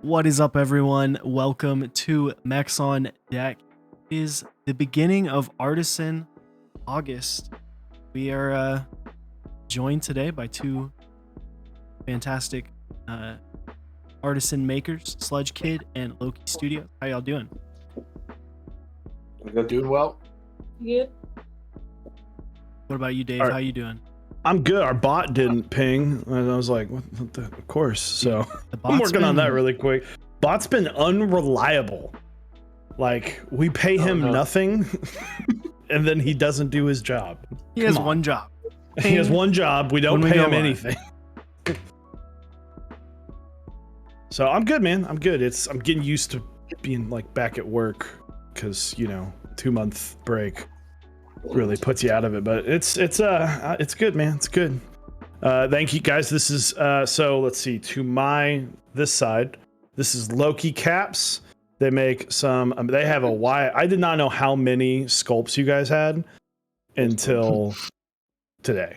What is up, everyone? Welcome to Mechs on Deck. It is the beginning of Artisan August. We are joined today by two fantastic artisan makers, Sludgekidd and Loki Studio. How y'all doing? Doing well. Good. What about you, Dave? All right. How you doing? I'm good. Our bot didn't ping, and I was like, what the? Of course. So I'm working on that really quick. Bot's been unreliable. Like, we pay him nothing, and then he doesn't do his job. He has one job. He has one job. We don't pay him anything. So I'm good, man. I'm good. I'm getting used to being like back at work because 2-month break really puts you out of it. But it's good, man. It's good. Thank you, guys. This is so let's see. To this side, this is LokiCaps. They make some. They have a wide. I did not know how many sculpts you guys had until today.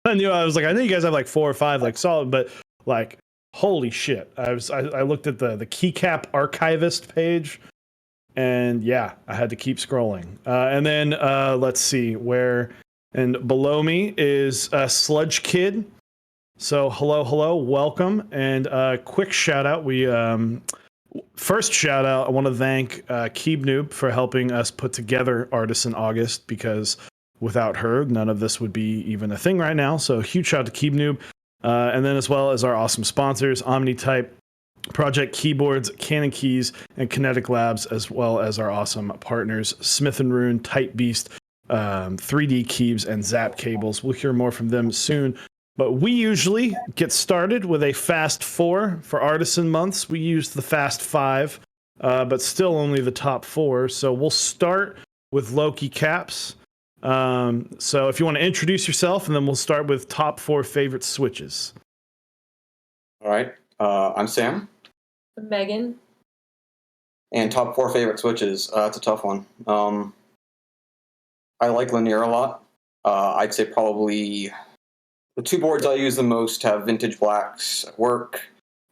I was like, I know you guys have like 4 or 5 like solid, but like, holy shit! I looked at the Keycap archivist page, and yeah, I had to keep scrolling. And then let's see where. And below me is Sludgekidd. So hello, welcome, and quick shout out. First shout out. I want to thank Keebnoob for helping us put together Artisan August, because without her, none of this would be even a thing right now. So huge shout out to Keebnoob, and then as well as our awesome sponsors, OmniType, Project Keyboards, Canon Keys, and Kinetic Labs, as well as our awesome partners Smith & Rune, Type Beast, 3D Keys, and Zap Cables. We'll hear more from them soon. But we usually get started with a Fast 4 for Artisan months. We use the Fast 5, but still only the top 4. So we'll start with LokiCaps. So if you want to introduce yourself, and then we'll start with top 4 favorite switches. All right. I'm Sam. I'm Megan. And top 4 favorite switches. It's a tough one. I like Linear a lot. I'd say probably the 2 boards I use the most have Vintage Blacks at work,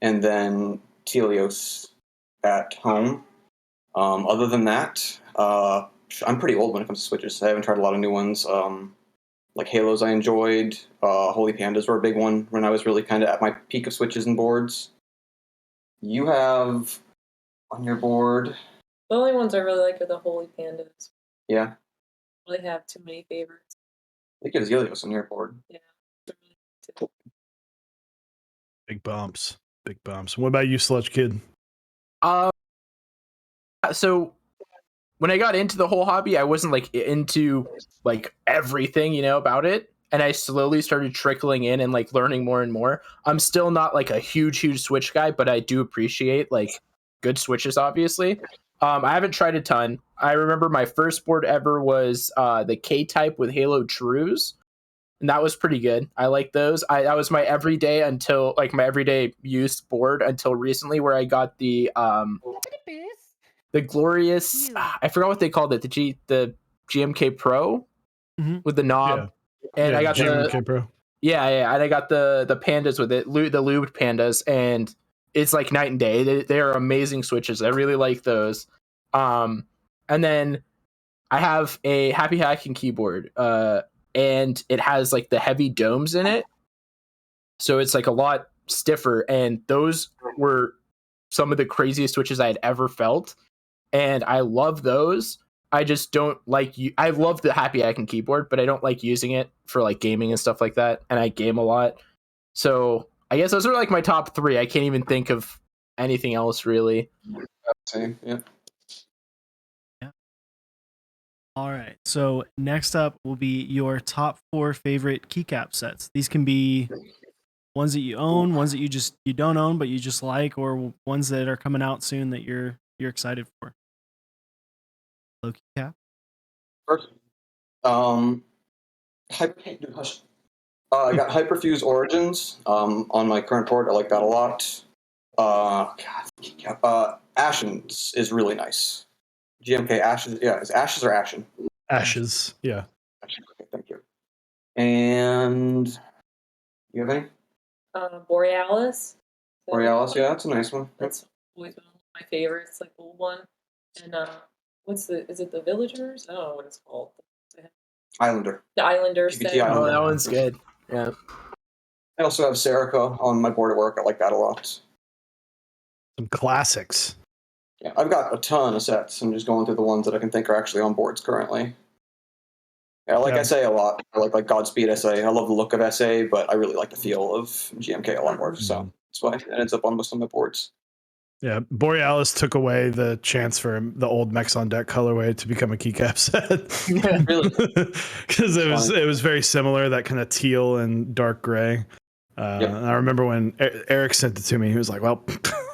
and then Telios at home. Other than that, I'm pretty old when it comes to switches. So I haven't tried a lot of new ones. Like Halos I enjoyed. Holy Pandas were a big one when I was really kind of at my peak of switches and boards. You have on your board... The only ones I really like are the Holy Pandas. Yeah. I really have too many favorites. I think it's Helios on your board. Yeah. Big bumps. What about you, Sludgekidd? So when I got into the whole hobby, I wasn't like into like everything, about it. And I slowly started trickling in and like learning more and more. I'm still not like a huge switch guy, but I do appreciate like good switches, obviously. I haven't tried a ton. I remember my first board ever was the K-type with Halo Trues, and that was pretty good. I like those. That was my everyday used board until recently, where I got the glorious. I forgot what they called it. The GMK Pro with the knob, and I got GMK Pro. Yeah, and I got the pandas with it, the lubed pandas, and it's like night and day. They are amazing switches. I really like those. And then I have a Happy Hacking keyboard, and it has like the heavy domes in it, so it's like a lot stiffer. And those were some of the craziest switches I had ever felt, and I love those. I just don't like I love the Happy Hacking keyboard, but I don't like using it for like gaming and stuff like that. And I game a lot, so I guess those are like my top 3. I can't even think of anything else really. Same, yeah. All right. So next up will be your top 4 favorite keycap sets. These can be ones that you own, ones that you don't own but you just like, or ones that are coming out soon that you're excited for. LokiCap. First, I got Hyperfuse Origins on my current board. I like that a lot. Ashen's is really nice. GMK Ashes, yeah, is Ashes or Ashen? Ashes, yeah. Ashen, okay, thank you. And you have any? Borealis. Borealis, yeah, that's a nice one. That's always been one of my favorites, like the old one. And is it the Villagers? I don't know what it's called. Islander. The Islanders PBT set. Islander. Oh, that one's good. Yeah. I also have Serica on my board at work. I like that a lot. Some classics. Yeah, I've got a ton of sets. I'm just going through the ones that I can think are actually on boards currently. Yeah, I like Yeah. SA a lot. I like Godspeed SA. I love the look of SA, but I really like the feel of GMK a lot more. So that's why it ends up on most of my boards. Yeah, Borealis took away the chance for the old Mexon deck colorway to become a keycap set. Yeah. Really? Because it was very similar, that kind of teal and dark gray. Yep. And I remember when Eric sent it to me, he was like, "Well,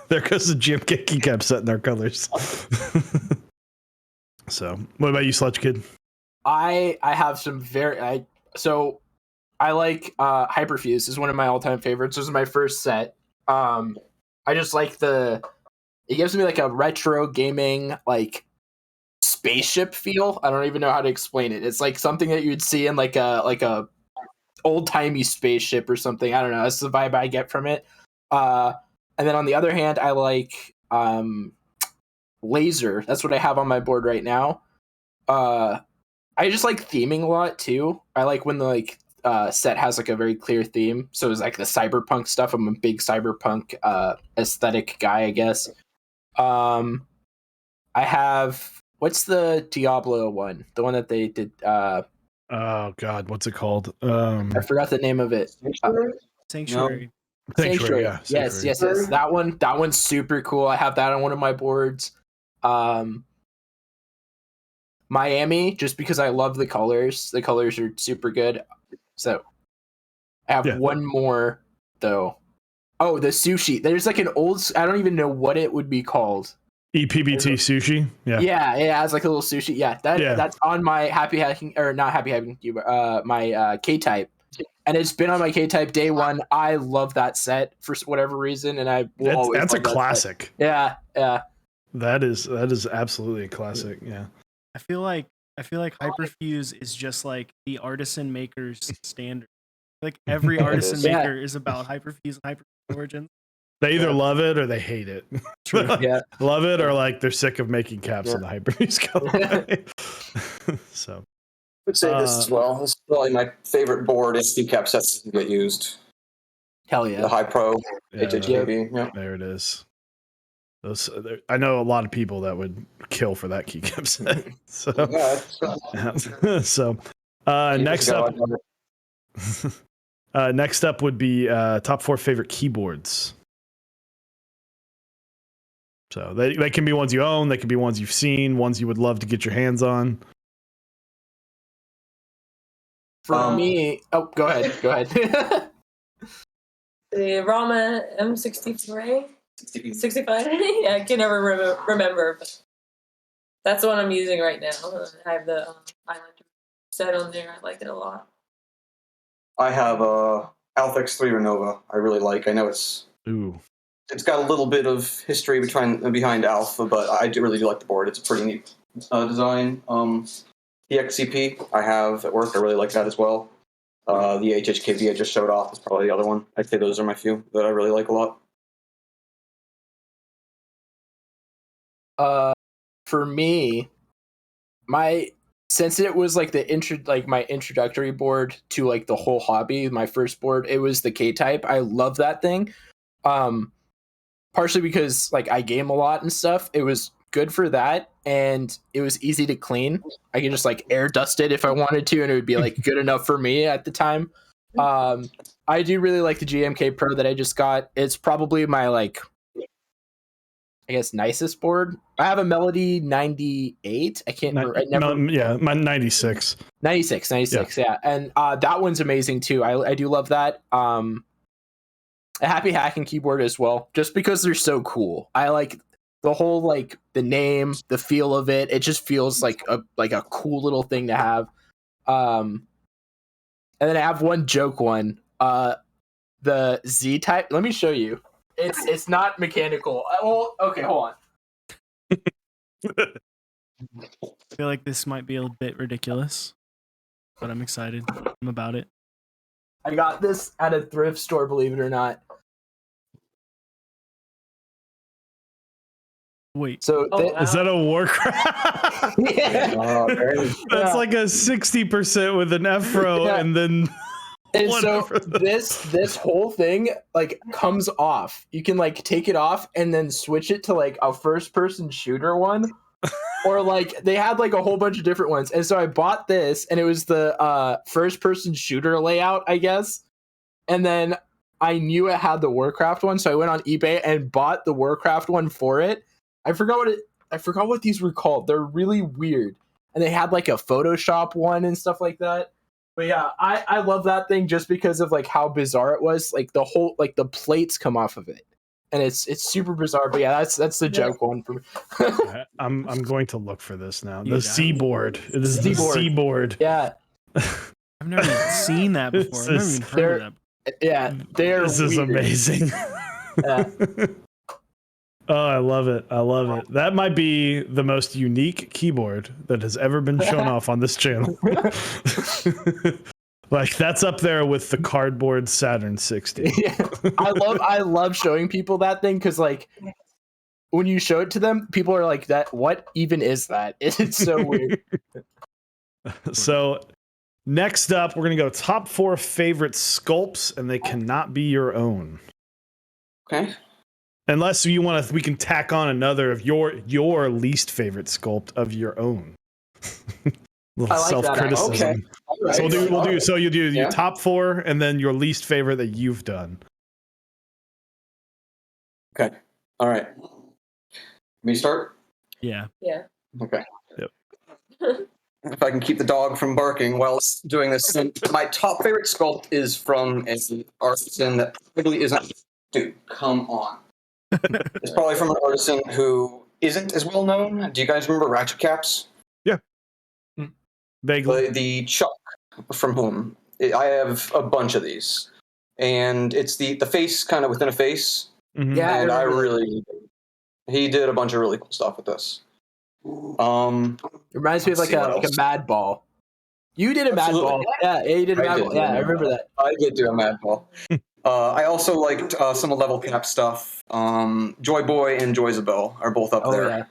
there goes the GMK keycap set in our colors." So, what about you, Sludgekidd? I have some I like Hyperfuse is one of my all-time favorites. This is my first set. I just like it gives me like a retro gaming like spaceship feel. I don't even know how to explain it. It's like something that you'd see in like a old-timey spaceship or something. I don't know. That's the vibe I get from it. And then on the other hand, I like Laser. That's what I have on my board right now. I just like theming a lot too. I like when the set has like a very clear theme. So it's like the cyberpunk stuff. I'm a big cyberpunk aesthetic guy, I guess. I have what's the Diablo one? The one that they did. Oh God, what's it called? I forgot the name of it. Sanctuary. Sanctuary. Yeah, Yes. Sanctuary. That one's super cool. I have that on one of my boards. Miami, just because I love the colors. The colors are super good. So I have one more though. Oh, the sushi. There's like an old. I don't even know what it would be called. EPBT sushi. Yeah. Yeah, it has like a little sushi. Yeah, that's on my happy hacking or not happy hacking cube. My K type, and it's been on my K type day one. I love that set for whatever reason, and I will always. That's a love that classic. set. Yeah. That is absolutely a classic. Yeah. I feel like Hyperfuse is just like the artisan maker's standard. Like every artisan maker is about Hyperfuse and Hyperfuse origins. They either love it or they hate it. True. Yeah. Love it or like they're sick of making caps on the Hyperfuse colorway. So I would say this as well. This is probably my favorite board is Keycap sets that get used. Hell yeah. The High Pro, Yeah. HHKB. Yeah. there it is. Those I know a lot of people that would kill for that keycap set. So, so next up would be top 4 favorite keyboards. So they can be ones you own, they can be ones you've seen, ones you would love to get your hands on. For me, go ahead. The Rama M63, 65. Yeah, I can never remember, but that's the one I'm using right now. I have the Islander set on there. I like it a lot. I have Alpha X3 Renova. I really like. I know it's got a little bit of history behind Alpha, but I really do like the board. It's a pretty neat design. The XCP I have at work. I really like that as well. The HHKB I just showed off is probably the other one. I'd say those are my few that I really like a lot. For me, since it was like my introductory board to like the whole hobby, my first board, it was the K type. I love that thing. Partially because like I game a lot and stuff. It was good for that, and it was easy to clean. I could just like air dust it if I wanted to, and it would be like good enough for me at the time. I do really like the GMK Pro that I just got. It's probably my like, I guess, nicest board. I have a Melody 98. I can't remember. My 96. 96, yeah. And that one's amazing too. I do love that. A happy hacking keyboard as well, just because they're so cool. I like the whole like the name, the feel of it. It just feels like a cool little thing to have. And then I have one joke one. The Z type. Let me show you. It's not mechanical. Okay, hold on. I feel like this might be a bit ridiculous, but I'm excited. I'm about it. I got this at a thrift store, believe it or not. Wait. So Oh, wow. Is that a Warcraft? That's like a 60% with an F-row, Yeah. and then And so whatever. this whole thing like comes off. You can like take it off and then switch it to like a first person shooter one. Or like they had like a whole bunch of different ones. And so I bought this and it was the first person shooter layout, I guess. And then I knew it had the Warcraft one, so I went on eBay and bought the Warcraft one for it. I forgot what these were called. They're really weird. And they had like a Photoshop one and stuff like that. But yeah, I love that thing just because of like how bizarre it was. Like the whole like the plates come off of it. And it's super bizarre. But yeah, that's the joke one for me. I'm going to look for this now. You The got it. Seaboard. It is the Seaboard. Seaboard. Yeah. I've never even seen that before. I've never even heard of that. Yeah. They're This is weird. amazing. Yeah. Oh, I love it. I love it. That might be the most unique keyboard that has ever been shown off on this channel. Like that's up there with the cardboard Saturn 60. Yeah. I love showing people that thing because like when you show it to them, people are like, "That what even is that?" It's so weird. So next up, we're gonna go top 4 favorite sculpts, and they cannot be your own. Okay. Unless you want to, we can tack on another of your least favorite sculpt of your own. Little I like that, self-criticism. Okay. All right. So we'll do. So you do your Yeah. top 4, and then your least favorite that you've done. Okay. All right. Me start? Yeah. Yeah. Okay. Yep. If I can keep the dog from barking while doing this. My top favorite sculpt is from an artisan that probably isn't. Dude, come on. It's probably from an artisan who isn't as well known. Do you guys remember Ratchet Caps? Vaguely. The Chuck from whom I have a bunch of these, and it's the face kind of within a face. Mhm. Yeah. And remember that. he did a bunch of really cool stuff with this. It reminds me of Let's like see a what like a else. Mad Ball. You did a Absolutely. Mad Ball. Yeah, you did a I Mad did Ball. do a Yeah, I Mad remember that. I did do a Mad Ball. I also liked some of Level Cap stuff. Joy Boy and Joyzabelle are both up Oh there. yeah.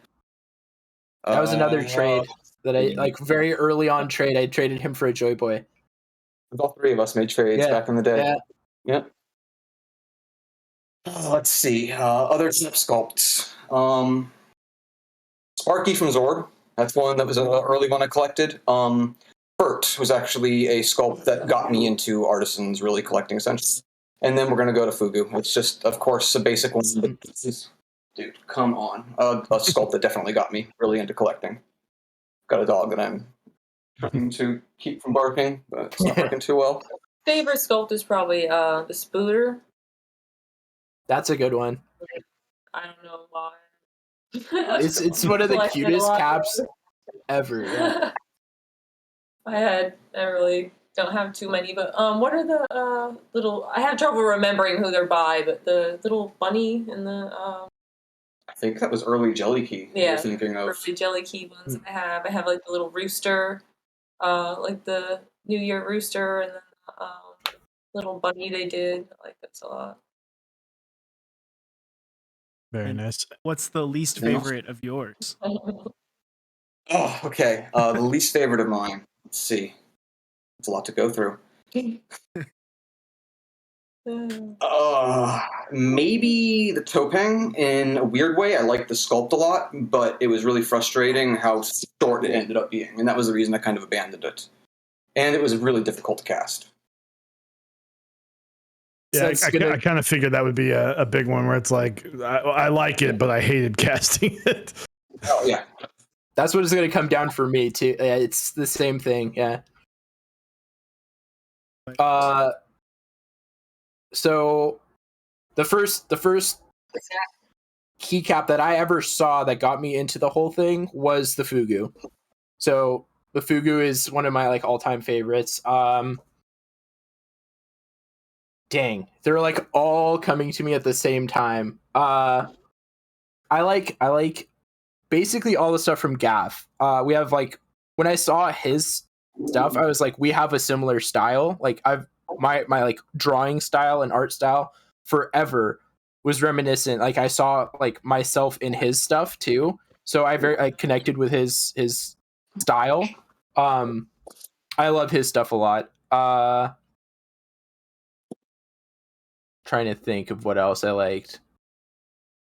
That was another Uh, trade that I like very early on trade. I traded him for a Joy Boy. All 3 of us made trades Yeah. back in the day. Yeah. Yep. Let's see. Other tip sculpts. Sparky from Zorb. That's one that was an early one I collected. Bert was actually a sculpt that got me into artisans really collecting essentially. And then we're going to go to Fugu. It's just, of course, a basic one. But dude, come on. A sculpt that definitely got me really into collecting. Got a dog that I'm trying to keep from barking, but it's not working too well. Favorite sculpt is probably the Spooter. That's a good one. I don't know why. It's one of the Collected a cutest lot. caps ever. Yeah. I really don't have too many, but what are the little? I have trouble remembering who they're by, but the little bunny and the I think that was early Jelly Key. Yeah. You're thinking of. early Jelly Key ones. I have like the little rooster, like the New Year rooster, and then little bunny they did. I like this a lot. Very nice. What's the least Yeah. favorite of yours? Oh, okay. The least favorite of mine. Let's see. It's a lot to go through. Maybe the Topeng in a weird way. I like the sculpt a lot, but it was really frustrating how short it ended up being, and that was the reason I kind of abandoned it. And it was really difficult to cast. Yeah, So it's I kind of figured that would be a big one where it's like, I like it, but I hated casting it. Oh yeah. That's what it's going to come down for me too. Yeah, it's the same thing. Yeah. So the first keycap that I ever saw that got me into the whole thing was the Fugu. So the Fugu is one of my like all-time favorites. Dang, they're like all coming to me at the same time. I like basically all the stuff from Gaff. We have like when I saw his stuff, I was like, we have a similar style. Like I've my like drawing style and art style forever was reminiscent. Like I saw like myself in his stuff too. So I connected with his style. I love his stuff a lot. Trying to think of what else I liked.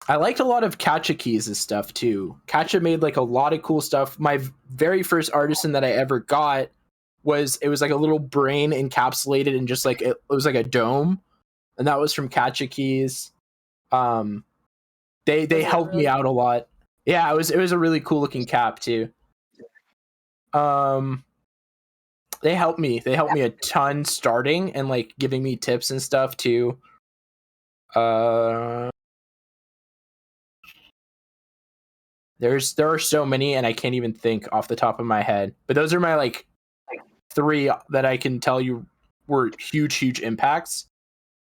I liked a lot of Keys' stuff too. Katcha made like a lot of cool stuff. My very first Artisan that I ever got was like a little brain encapsulated in just like it was like a dome, and that was from Keys. They helped me out a lot. Yeah, it was a really cool looking cap too. They helped me a ton starting and like giving me tips and stuff too. There are so many and I can't even think off the top of my head. But those are my like 3 that I can tell you were huge impacts.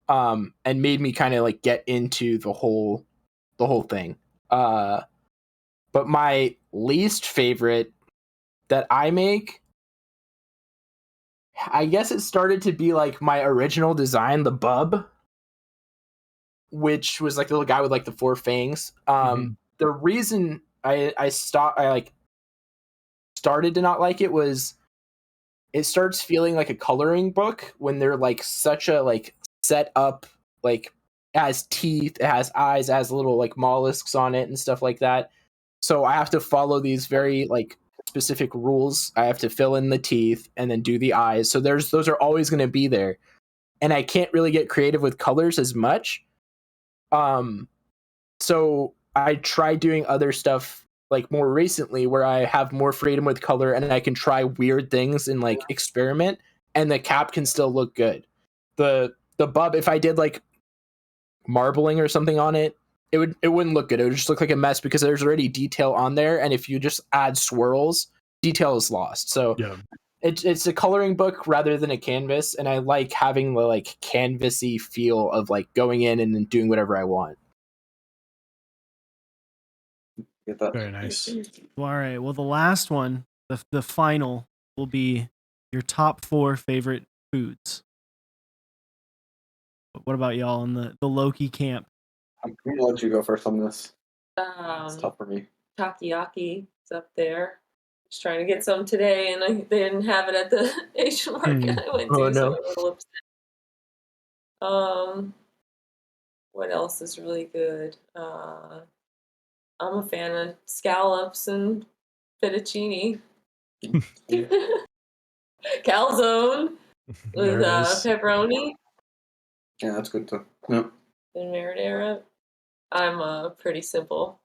And made me kind of like get into the whole thing. But my least favorite that I make, I guess it started to be like my original design, the bub, which was like the little guy with like the 4 fangs. The reason I started to not like it was it starts feeling like a coloring book when they're like such a like set up, like it has teeth, it has eyes, it has little like mollusks on it and stuff like that. So I have to follow these very like specific rules. I have to fill in the teeth and then do the eyes. So those are always going to be there. And I can't really get creative with colors as much. So I tried doing other stuff like more recently where I have more freedom with color and I can try weird things and like experiment, and the cap can still look good. The bub, if I did like marbling or something on it, it wouldn't look good. It would just look like a mess because there's already detail on there, and if you just add swirls, detail is lost. So yeah. It's a coloring book rather than a canvas, and I like having the like canvasy feel of like going in and then doing whatever I want. Get that. Very nice. All right. Well, the last one, the final, will be your top 4 favorite foods. What about y'all in the Loki camp? I'm gonna let you go first on this. It's tough for me. Takoyaki is up there. Just trying to get some today, and they didn't have it at the Asian market I went to, so I'm a little upset. What else is really good? I'm a fan of scallops and fettuccine. Calzone with pepperoni. Yeah, that's good too. Yep. And marinara. I'm pretty simple.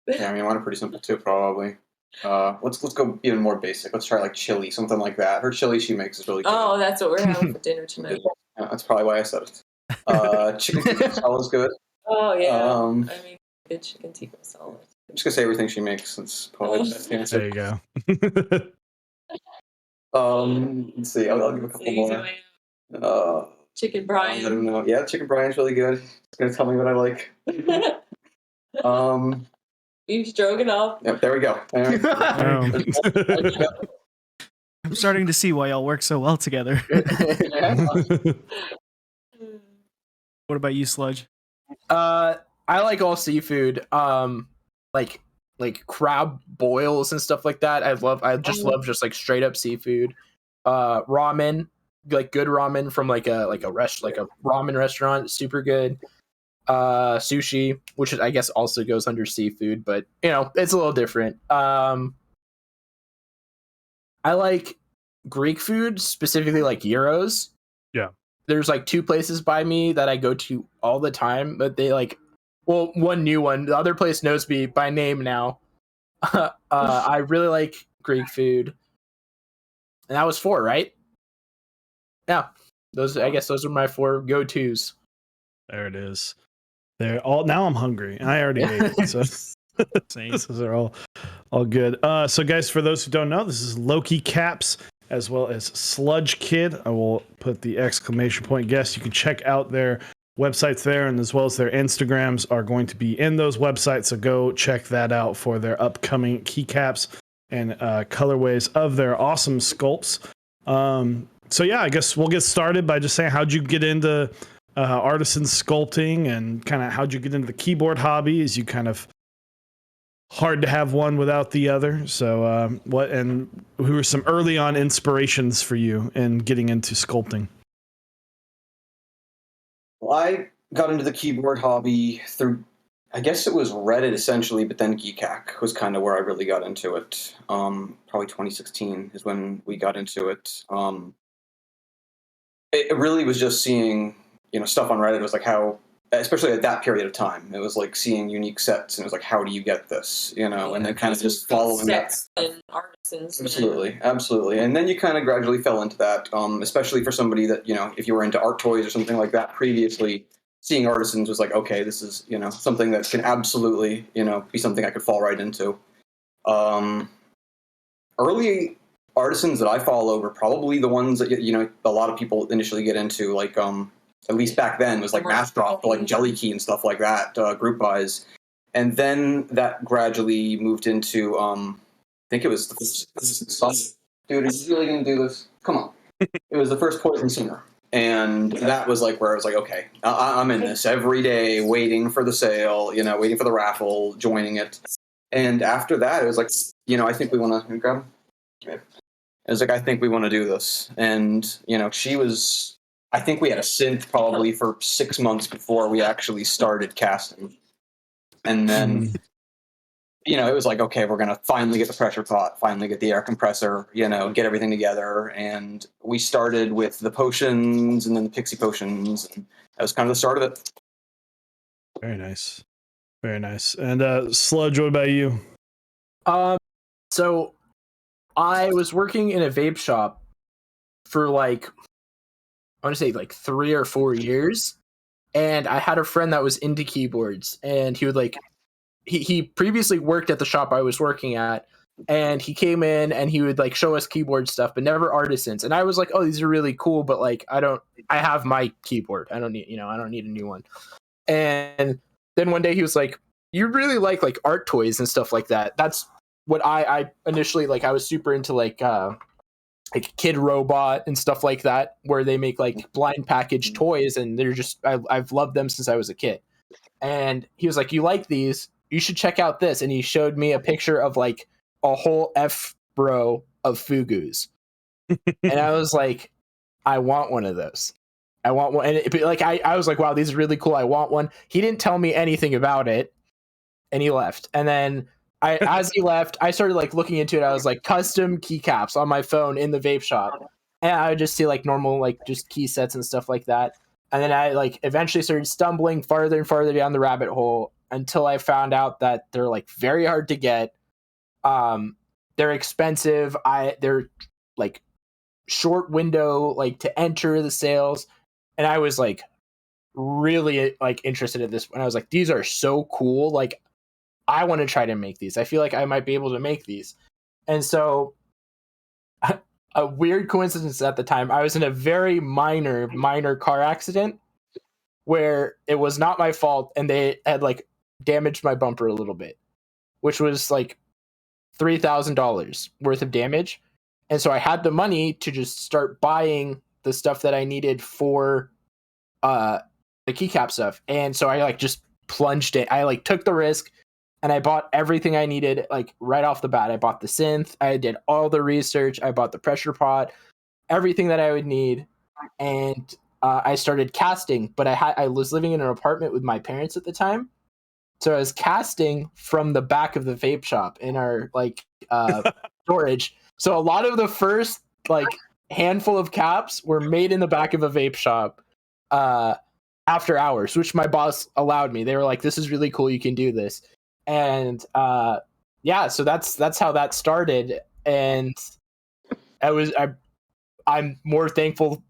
Yeah, I mean, mine are pretty simple too, probably. Let's go even more basic. Let's try like chili, something like that. Her chili she makes is really good. Oh, that's what we're having for dinner tonight. Yeah, that's probably why I said it. Chicken tikka masala is good. Oh yeah, I mean, good chicken tikka masala. I'm just gonna say everything she makes. It's probably the best answer. There you go. Let's see. I'll give a couple more. Chicken brine. I don't know. Yeah, chicken brine's really good. It's gonna tell me what I like. Beef stroganoff. Yep, there we go. I'm starting to see why y'all work so well together. What about you, Sludge? I like all seafood. Like crab boils and stuff like that. I just love just like straight up seafood. Ramen, like good ramen from like a ramen restaurant, super good. Sushi, which I guess also goes under seafood, but you know, it's a little different. I like Greek food, specifically like gyros. Yeah. There's like 2 places by me that I go to all the time, but they like, well, one new one. The other place knows me by name now. I really like Greek food. And that was 4, right? Yeah. I guess those are my 4 go-tos. There it is. They're all now. I'm hungry. I already ate it, so those are all good. So guys, for those who don't know, this is LokiCaps as well as Sludgekidd. I will put the exclamation point guest. You can check out their websites there, and as well as their Instagrams are going to be in those websites. So go check that out for their upcoming keycaps and colorways of their awesome sculpts. So yeah, I guess we'll get started by just saying, how'd you get into Artisan sculpting, and kind of how'd you get into the keyboard hobby? Is you kind of hard to have one without the other. So who were some early on inspirations for you in getting into sculpting? Well, I got into the keyboard hobby through, I guess it was Reddit essentially, but then Keycap was kind of where I really got into it. Probably 2016 is when we got into it. It really was just seeing, stuff on Reddit. It was like how, especially at that period of time, it was like seeing unique sets, and it was like, how do you get this, and then kind of just following sets that. and artisans. Absolutely. And then you kind of gradually fell into that, especially for somebody that, if you were into art toys or something like that previously, seeing artisans was like, okay, this is, something that can absolutely, be something I could fall right into. Early artisans that I follow were probably the ones that, a lot of people initially get into, like, at least back then, was like Mass Drop, like Jelly Key and stuff like that, group buys. And then that gradually moved into, I think it was the first, dude, are you really going to do this? Come on. It was the first Poison Singer. And that was like where I was like, okay, I'm in this every day, waiting for the sale, waiting for the raffle, joining it. And after that, it was like, I think we want to grab him. It was like, I think we want to do this. And, she was, I think we had a synth probably for 6 months before we actually started casting. And then, it was like, okay, we're going to finally get the pressure pot, finally get the air compressor, get everything together. And we started with the potions and then the pixie potions. And that was kind of the start of it. Very nice. Very nice. And Sludge, what about you? So I was working in a vape shop for like, I want to say like 3 or 4 years. And I had a friend that was into keyboards, and he would like, he previously worked at the shop I was working at, and he came in and he would like show us keyboard stuff, but never artisans. And I was like, oh, these are really cool, but like, I have my keyboard. I don't need a new one. And then one day he was like, you really like art toys and stuff like that. That's what I initially, like, I was super into like Kid Robot and stuff like that, where they make like blind package toys, and they're just, I've loved them since I was a kid. And he was like, you like these, you should check out this. And he showed me a picture of like a whole F-bro of Fugus. And I was like, I want one of those. I want one. And I was like, wow, these are really cool. I want one. He didn't tell me anything about it, and he left. And then as he left, I started like looking into it. I was like, custom keycaps on my phone in the vape shop. And I would just see like normal, like just key sets and stuff like that. And then I like eventually started stumbling farther and farther down the rabbit hole until I found out that they're like very hard to get. They're expensive. They're like short window, like to enter the sales. And I was like really like interested in this. And I was like, these are so cool. Like, I want to try to make these. I feel like I might be able to make these. And so a weird coincidence at the time, I was in a very minor car accident where it was not my fault, and they had like damaged my bumper a little bit, which was like $3,000 worth of damage. And so I had the money to just start buying the stuff that I needed for the keycap stuff. And so I like just plunged it. I like took the risk, and I bought everything I needed, like right off the bat. I bought the synth. I did all the research. I bought the pressure pot, everything that I would need. And I started casting, but I was living in an apartment with my parents at the time. So I was casting from the back of the vape shop in our like storage. So a lot of the first like handful of caps were made in the back of a vape shop after hours, which my boss allowed me. They were like, this is really cool. You can do this. And so that's how that started. And I'm more thankful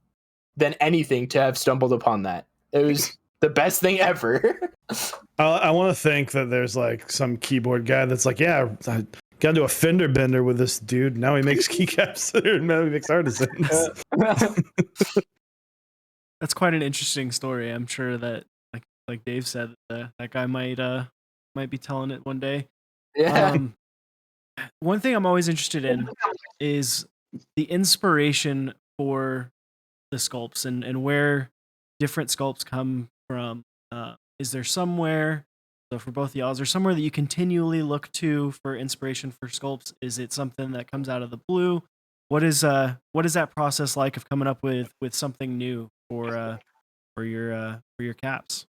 than anything to have stumbled upon that. It was the best thing ever. I want to think that there's like some keyboard guy that's like, yeah, I got into a fender bender with this dude. Now he makes keycaps. Now he makes artisans. That's quite an interesting story. I'm sure that, like Dave said, that guy might be telling it one day. Yeah. One thing I'm always interested in is the inspiration for the sculpts and where different sculpts come from? Is there somewhere, so for both of y'all, is there somewhere that you continually look to for inspiration for sculpts? Is it something that comes out of the blue? What is that process like of coming up with something new for your caps?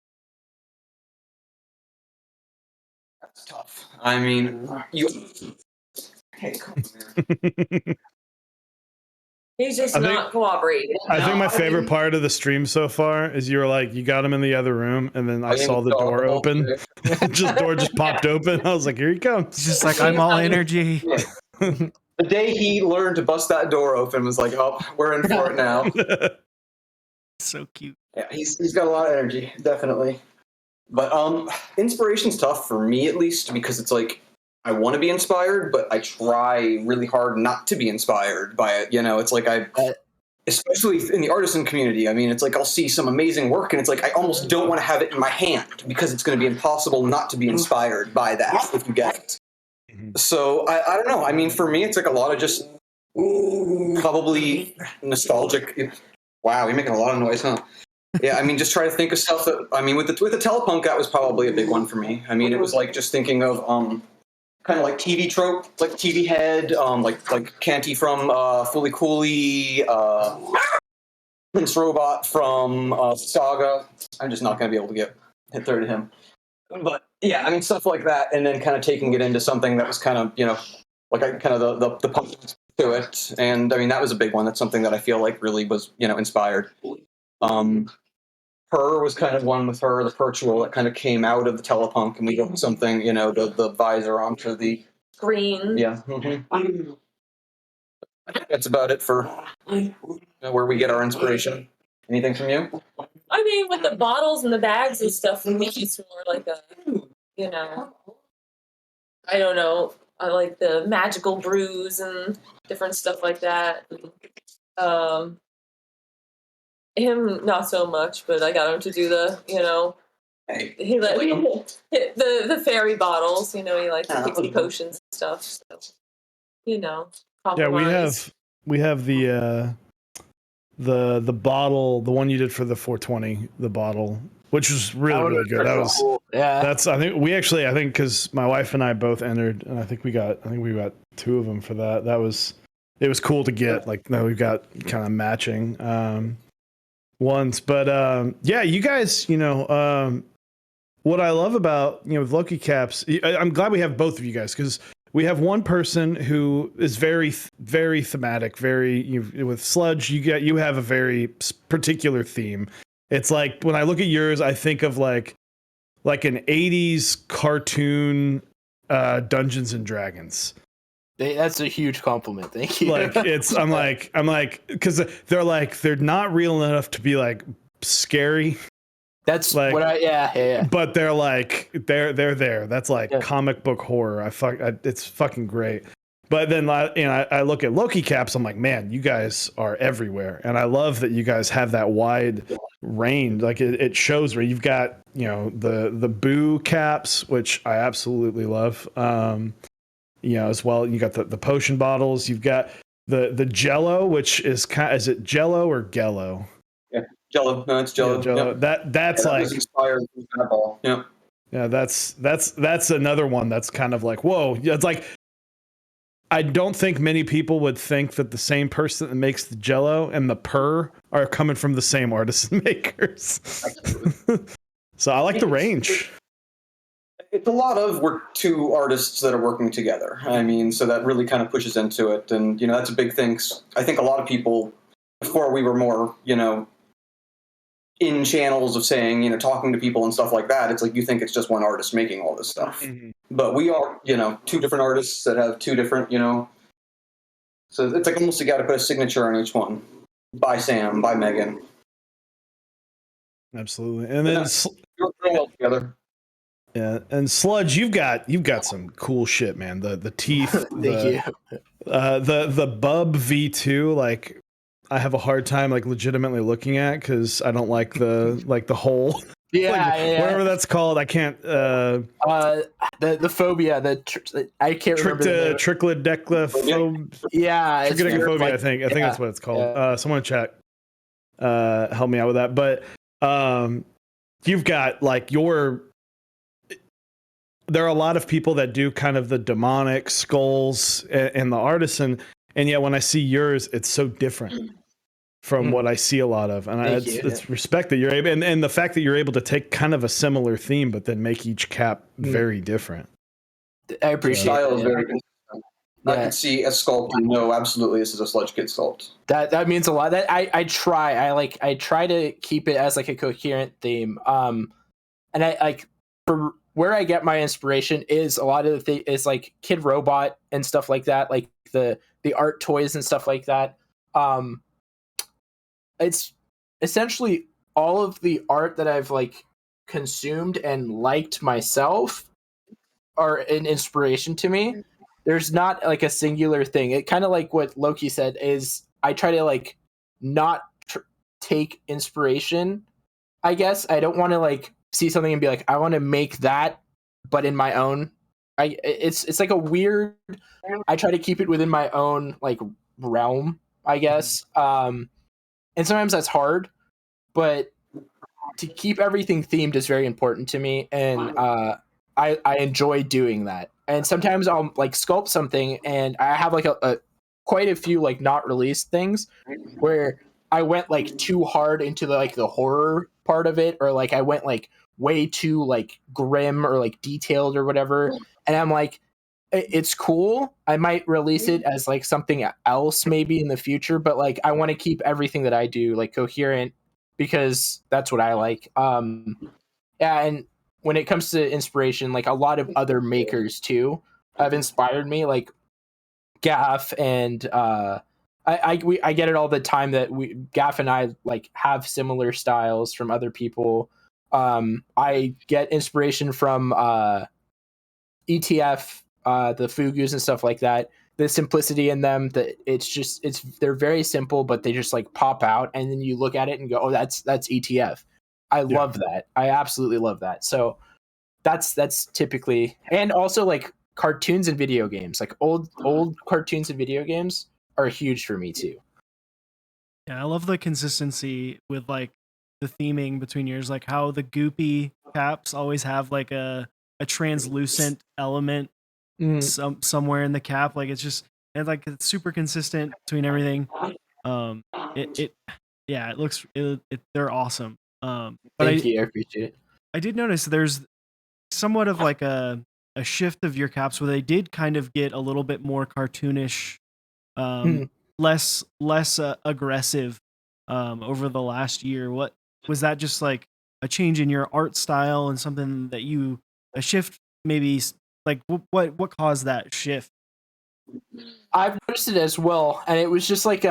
That's tough. I mean, you. Hey, come here. He's just I think- not cooperating. I think my No, favorite part of the stream so far is you were like, you got him in the other room, and then I saw the door open. Door just popped open. I was like, here he comes. It's just like, I'm all energy. The day he learned to bust that door open was like, oh, we're in for it now. So cute. Yeah, he's got a lot of energy, definitely. But inspiration's tough for me, at least, because it's like I want to be inspired, but I try really hard not to be inspired by it. You know, it's like especially in the artisan community. I mean, it's like I'll see some amazing work, and it's like I almost don't want to have it in my hand because it's going to be impossible not to be inspired by that if you get it. So I don't know. I mean, for me, it's like a lot of just probably nostalgic. Wow, you're making a lot of noise, huh? Yeah, I mean, just try to think of stuff that. I mean, with the telepunk, that was probably a big one for me. I mean, it was like just thinking of kind of like TV trope, like TV head, like Canty from Fully Cooley, Prince Robot from Saga. I'm just not going to be able to hit third to him. But yeah, I mean, stuff like that, and then kind of taking it into something that was kind of, you know, like kind of the punk to it. And I mean, that was a big one. That's something that I feel like really was, you know, inspired. Her was kind of one with her, the Perchual, that kind of came out of the telepunk, and we got something, you know, the visor onto the Green. yeah. Mm-hmm. I think that's about it for where we get our inspiration. Anything from you? I mean, with the bottles and the bags and stuff, for me, it's more like a, you know, I don't know. I like the magical brews and different stuff like that. Him, not so much, but I got him to do the, you know, he let the fairy bottles, you know, he likes the pixie potions and stuff. So, you know, Yeah, compromise. we have the bottle, the one you did for the 420, the bottle, which was really good. That was cool. Yeah. That's I think because my wife and I both entered, and I think we got two of them for that. It was cool to get. Like, no, we've got kind of matching ones, but yeah, you guys, you know, what I love about, you know, with LokiCaps, I'm glad we have both of you guys, because we have one person who is very thematic, with Sludge. You have a very particular theme. It's like when I look at yours, I think of like an 80s cartoon Dungeons and Dragons. That's a huge compliment. Thank you. Like I'm like because they're not real enough to be like scary. That's like, what yeah. But they're like they're there. That's like comic book horror. It's fucking great. But then I look at LokiCaps. I'm like, man, you guys are everywhere, and I love that you guys have that wide range. Like it shows where you've got, you know, the Boo caps, which I absolutely love. You know, as well, you got the potion bottles. You've got the Jello, which is is it Jello or Gello? Yeah, Jello. No, it's Jello. Yeah, Jello. Yep. That's that like was inspired from that ball. Yeah. Yeah, that's another one that's kind of like, whoa. It's like, I don't think many people would think that the same person that makes the Jello and the Purr are coming from the same artisan makers. So I like the range. It's a lot of we're two artists that are working together. I mean, so that really kind of pushes into it. And, you know, that's a big thing. I think a lot of people, before we were more, you know, in channels of saying, you know, talking to people and stuff like that, it's like you think it's just one artist making all this stuff. Mm-hmm. But we are, you know, two different artists that have two different, you know, so it's like almost you got to put a signature on each one. By Sam, by Megan. Absolutely. And then you're well together. Yeah, and Sludge, you've got some cool shit, man. The teeth, Thank you. The Bub V2, like I have a hard time like legitimately looking at because I don't like the hole. Yeah, like, whatever that's called. I can't. The phobia. I can't remember. Trichledeclophobia. Yeah, trichledeclophobia. I think that's what it's called. Someone in chat help me out with that. But you've got like there are a lot of people that do kind of the demonic skulls and the artisan, and yet when I see yours, it's so different from what I see a lot of, and it's respect that you're able, and the fact that you're able to take kind of a similar theme, but then make each cap very different. I appreciate Style it. is very consistent. I can see a sculpt and know absolutely this is a Sludgekidd sculpt. That means a lot. That I try to keep it as like a coherent theme. And I like for where I get my inspiration is a lot of is like Kid Robot and stuff like that, like the art toys and stuff like that. It's essentially all of the art that I've like consumed and liked myself are an inspiration to me. There's not like a singular thing. It kind of like what Loki said is I try to like not take inspiration. I guess I don't want to like see something and be like I want to make that, but in my own. It's like a weird. I try to keep it within my own like realm, I guess. And sometimes that's hard, but to keep everything themed is very important to me, and I enjoy doing that. And sometimes I'll like sculpt something, and I have like a quite a few like not released things where I went like too hard into the horror part of it, or like I went like way too like grim or like detailed or whatever. And I'm like, it's cool. I might release it as like something else maybe in the future, but like I want to keep everything that I do like coherent because that's what I like. Yeah, and when it comes to inspiration, like a lot of other makers too have inspired me, like Gaff and I get it all the time that Gaff and I like have similar styles from other people. I get inspiration from ETF, the Fugus and stuff like that. The simplicity in them, that they're very simple, but they just like pop out, and then you look at it and go, "Oh, that's ETF." I love that. I absolutely love that. So that's typically, and also like cartoons and video games, like old cartoons and video games are huge for me too. Yeah, I love the consistency with like the theming between yours, like how the goopy caps always have like a translucent element somewhere in the cap. Like it's super consistent between everything. It looks they're awesome. But Thank you, I appreciate it. I did notice there's somewhat of like a shift of your caps where they did kind of get a little bit more cartoonish, less aggressive over the last year. What was that? Just like a change in your art style and something that a shift maybe, like what caused that shift? I've noticed it as well, and it was just like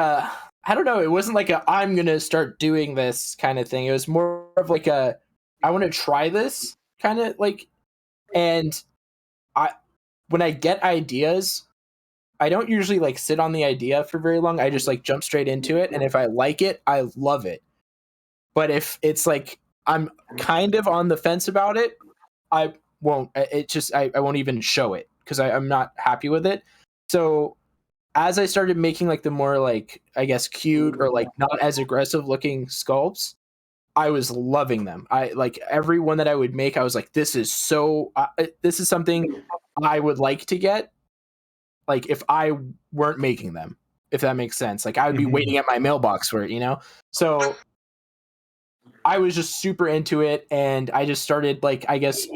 I don't know, it wasn't like I'm gonna start doing this kind of thing. It was more of like I want to try this kind of like, and when I get ideas, I don't usually like sit on the idea for very long. I just like jump straight into it, and if I like it, I love it. But if it's like I'm kind of on the fence about it, I won't. I won't even show it because I'm not happy with it. So as I started making like the more like I guess cute or like not as aggressive looking sculpts, I was loving them. I like every one that I would make. I was like, this is something I would like to get. Like if I weren't making them, if that makes sense. Like I would be waiting at my mailbox for it, you know? So I was just super into it, and I just started like, I guess,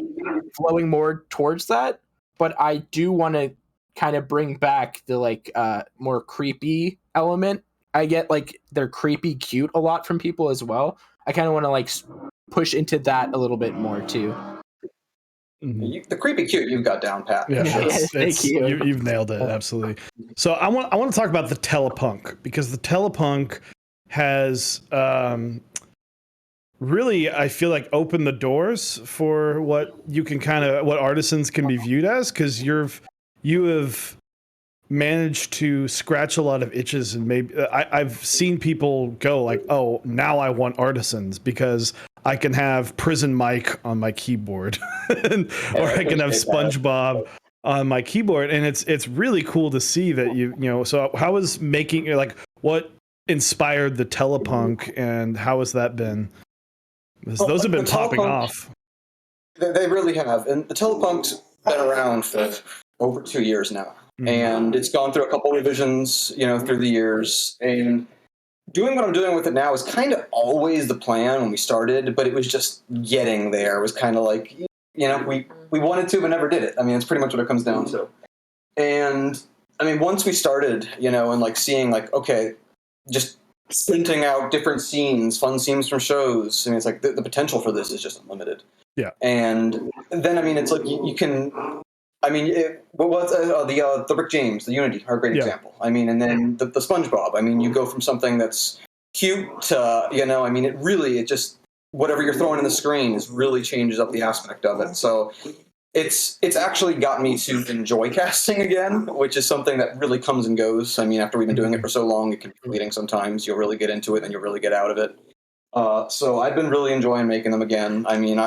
flowing more towards that. But I do want to kind of bring back the like more creepy element. I get like they're creepy cute a lot from people as well. I kind of want to like push into that a little bit more too. The creepy cute you've got down pat. Yeah, thank you. You've nailed it, absolutely. So I want to talk about the Telepunk, because the Telepunk has really, I feel like, opened the doors for what artisans can be viewed as, because you have managed to scratch a lot of itches, and maybe I've seen people go like, oh, now I want artisans because I can have Prison Mike on my keyboard or I can have SpongeBob on my keyboard, and it's really cool to see that you know. So how is making, like, what inspired the Telepunk, and how has that been? Those have been the popping telepunk- off. They really have. And the telepunk's been around for over 2 years now. And it's gone through a couple revisions, through the years. And doing what I'm doing with it now is kind of always the plan when we started, but it was just getting there. It was kind of like, we wanted to, but never did it. I mean, it's pretty much what it comes down to. And I mean, once we started, and like seeing like, okay, just printing out different scenes, fun scenes from shows. I mean, it's like the potential for this is just unlimited. Yeah. And then, I mean, it's like you can, I mean, the Rick James, the Unity are a great example. I mean, and then the SpongeBob. I mean, you go from something that's cute to, I mean, it just, whatever you're throwing in the screen is really changes up the aspect of it. So it's actually got me to enjoy casting again, which is something that really comes and goes. I mean, after we've been doing it for so long, it can be fleeting sometimes. You'll really get into it and you'll really get out of it. So I've been really enjoying making them again. I mean,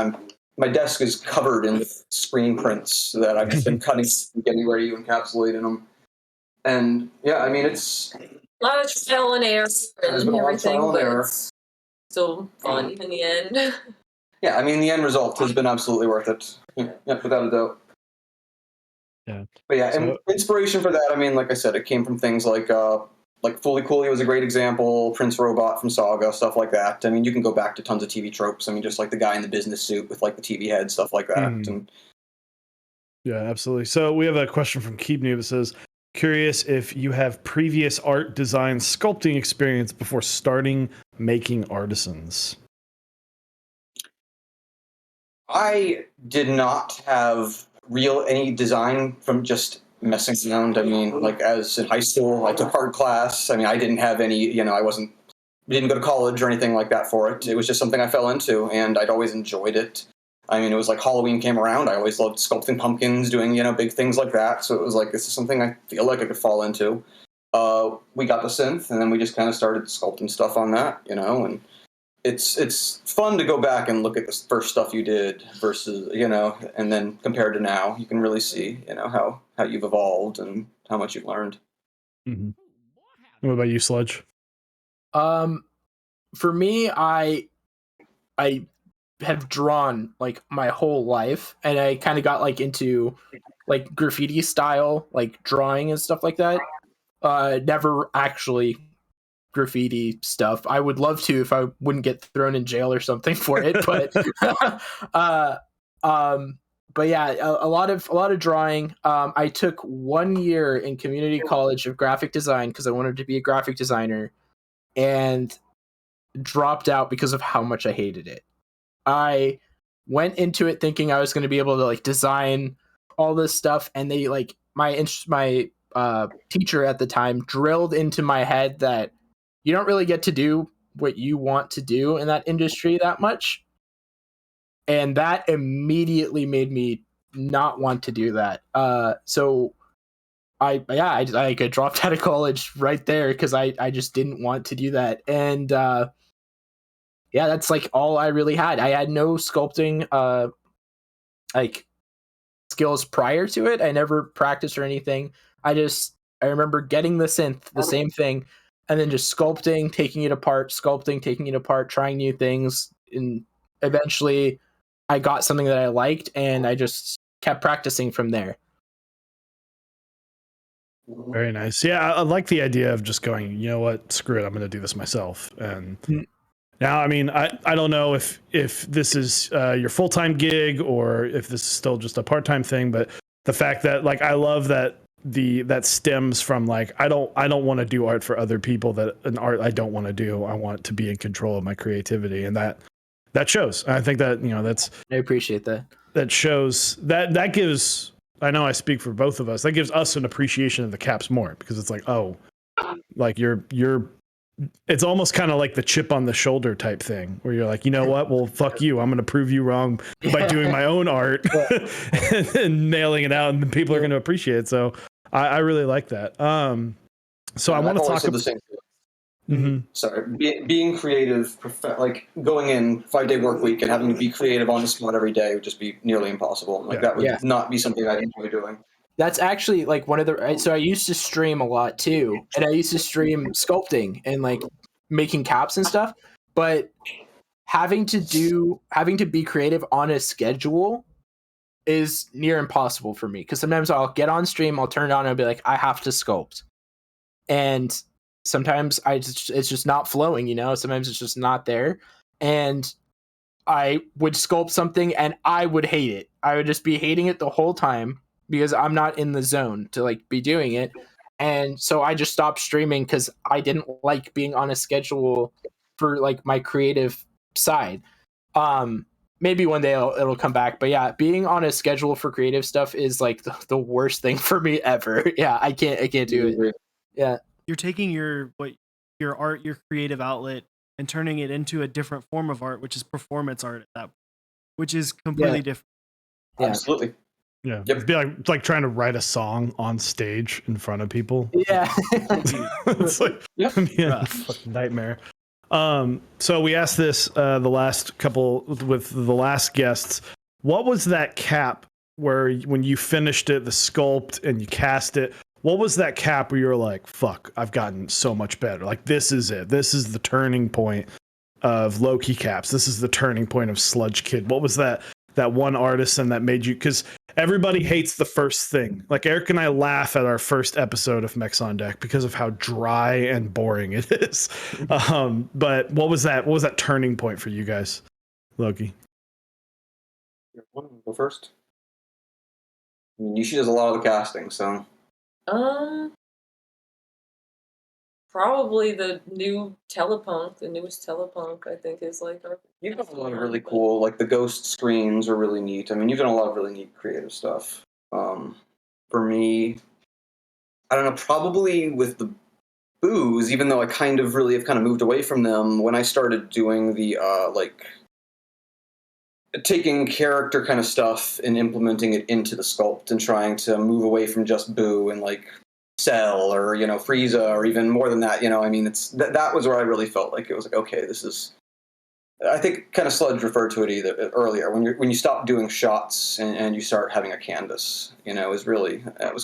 my desk is covered in screen prints that I've just been cutting and getting ready to encapsulate in them. And yeah, I mean, it's a lot of trial and error and everything, but it's still fun in the end. Yeah, I mean, the end result has been absolutely worth it. Yeah, without a doubt. Yeah. But yeah, and inspiration for that, I mean, like I said, it came from things like Fully Cooley was a great example, Prince Robot from Saga, stuff like that. I mean, you can go back to tons of TV tropes. I mean, just like the guy in the business suit with like the TV head, stuff like that. And yeah, absolutely. So we have a question from Keep New that says, curious if you have previous art design sculpting experience before starting making Artisans. I did not have any design from just messing around. I mean, like as in high school, I took art class. I mean, I didn't have any, didn't go to college or anything like that for it. It was just something I fell into, and I'd always enjoyed it. I mean, it was like Halloween came around. I always loved sculpting pumpkins, doing, big things like that. So it was like, this is something I feel like I could fall into. We got the synth, and then we just kind of started sculpting stuff on that, and it's fun to go back and look at the first stuff you did versus, and then compared to now, you can really see, how you've evolved and how much you've learned. Mm-hmm. What about you, Sludge? For me, I have drawn like my whole life, and I kind of got like into like graffiti style, like drawing and stuff like that. Never actually graffiti stuff. I would love to if I wouldn't get thrown in jail or something for it, but but yeah, a lot of drawing. I took 1 year in community college of graphic design because I wanted to be a graphic designer, and dropped out because of how much I hated it. I went into it thinking I was going to be able to like design all this stuff, and they like my teacher at the time drilled into my head that you don't really get to do what you want to do in that industry that much. And that immediately made me not want to do that. So I dropped out of college right there because I just didn't want to do that. And yeah, that's like all I really had. I had no sculpting like skills prior to it. I never practiced or anything. I remember getting the synth, the same thing, and then just sculpting, taking it apart, trying new things, and eventually I got something that I liked, and I just kept practicing from there. Very nice. Yeah, I like the idea of just going, you know what, screw it, I'm going to do this myself. And now, I mean, I don't know if this is your full-time gig or if this is still just a part-time thing, but the fact that like I love that that stems from like I don't want to do art for other people, that an art I don't want to do. I want to be in control of my creativity, and that shows. I think that that's I appreciate that. That shows that gives, I know I speak for both of us, that gives us an appreciation of the Caps more, because it's like, oh, like you're it's almost kind of like the chip on the shoulder type thing where you're like, you know what, well, fuck you, I'm going to prove you wrong by doing my own art and nailing it out, and people are going to appreciate it. So I really like that. So I want to talk about the same thing. Mm-hmm. Sorry, being creative, like going in 5-day work week and having to be creative on the spot every day would just be nearly impossible. Like that would not be something I'd enjoy doing. That's actually like one of the, so I used to stream a lot too, and I used to stream sculpting and like making caps and stuff, but having to be creative on a schedule is near impossible for me, because sometimes I'll get on stream, I'll turn it on, and I'll be like, I have to sculpt, and sometimes it's just not flowing, sometimes it's just not there, and I would sculpt something and I would hate it. I would just be hating it the whole time because I'm not in the zone to like be doing it. And so I just stopped streaming because I didn't like being on a schedule for like my creative side. Maybe one day it'll come back, but yeah, being on a schedule for creative stuff is like the worst thing for me ever. Yeah, I can't do it. Yeah. You're taking your art, your creative outlet, and turning it into a different form of art, which is performance art at that point, which is completely different. Yeah. Absolutely. Yeah. Yep. It'd be like trying to write a song on stage in front of people. Yeah. It's like a fucking nightmare. So we asked this the last couple with the last guests. What was that cap where when you finished it, the sculpt, and you cast it? What was that cap where you were like, fuck, I've gotten so much better. Like, this is it. This is the turning point of LokiCaps. This is the turning point of Sludgekidd. What was that one Artisan that made you, because everybody hates the first thing. Like, Eric and I laugh at our first episode of Mechs on Deck because of how dry and boring it is. But what was that turning point for you guys, Loki? Go first. I mean, she does a lot of the casting, so. Probably the newest telepunk, I think, is like our. You've done a lot of really cool, like the ghost screens are really neat. I mean, you've done a lot of really neat creative stuff. For me, I don't know, probably with the boos, even though I kind of moved away from them, when I started doing the, taking character kind of stuff and implementing it into the sculpt and trying to move away from just boo and like Cell or Frieza or even more than that. I mean, it's that was where I really felt like it was like, okay, this is. I think kind of Sludge referred to it earlier when you stop doing shots and you start having a canvas. It was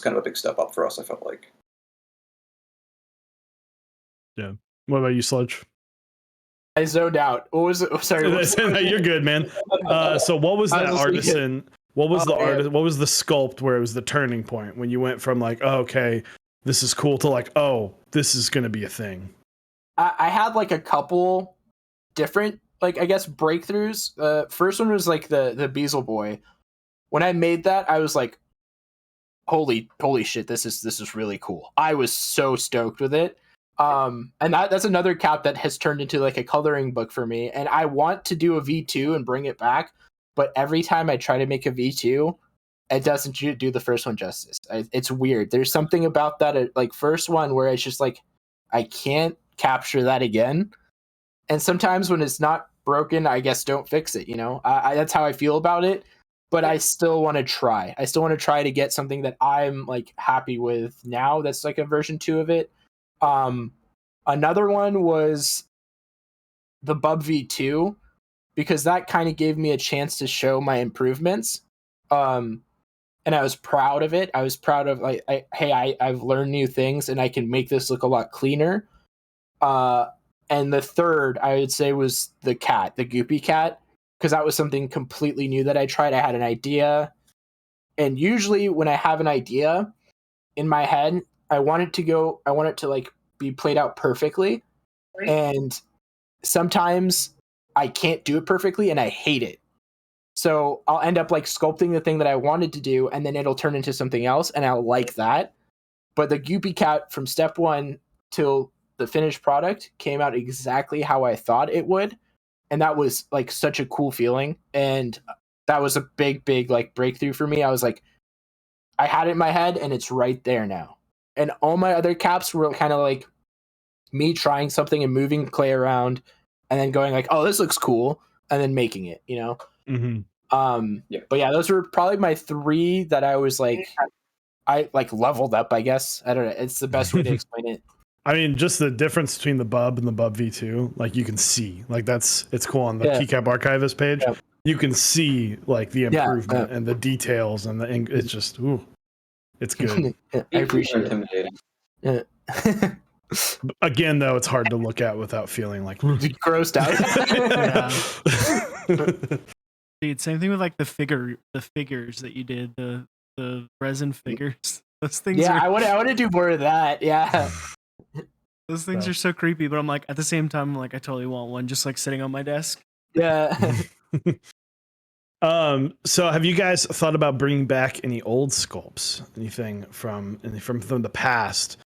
kind of a big step up for us. I felt like. Yeah. What about you, Sludge? I zoned out. What was it? Sorry. No, you're good, man. So what was that Artisan? What was what was the sculpt where it was the turning point when you went from like, oh, okay, this is cool to like, oh, this is going to be a thing? I had like a couple different, like, I guess, breakthroughs. First one was like the Beazle Boy. When I made that, I was like, holy shit, this is really cool. I was so stoked with it. And that's another cap that has turned into like a coloring book for me. And I want to do a V2 and bring it back, but every time I try to make a V2, it doesn't do the first one justice. It's weird. There's something about that like first one where it's just like, I can't capture that again. And sometimes when it's not broken, I guess don't fix it. That's how I feel about it. But I still want to try. I still want to try to get something that I'm like happy with now. That's like a version 2 of it. Another one was the Bub V2, because that kind of gave me a chance to show my improvements. And I was proud of it. I was proud of like, I've learned new things and I can make this look a lot cleaner. And the third I would say was the Goopy Cat, because that was something completely new that I tried. I had an idea, and usually when I have an idea in my head, I want it to like be played out perfectly. Right. And sometimes I can't do it perfectly and I hate it. So I'll end up like sculpting the thing that I wanted to do, and then it'll turn into something else, and I'll like that. But the Goopy Cat from step 1 till the finished product came out exactly how I thought it would. And that was like such a cool feeling. And that was a big like breakthrough for me. I was like, I had it in my head and it's right there now. And all my other caps were kind of like me trying something and moving clay around and then going like, oh, this looks cool, and then making it, Mm-hmm. But yeah, those were probably my 3 that I was like, I like leveled up, I guess. I don't know. It's the best way to explain it. I mean, just the difference between the Bub and the Bub V2, like you can see, like it's cool on the Keycap Archivist page. Yeah. You can see like the improvement and the details and it's just, it's good. I appreciate it. Yeah. Again, though, it's hard to look at without feeling like Grossed out. Dude, same thing with like the figures that you did, the resin figures. Those things Yeah, are I want to do more of that. Yeah. those things are so creepy, but I'm like at the same time I'm like I totally want one just like sitting on my desk. Yeah. So have you guys thought about bringing back any old sculpts? Anything from the past?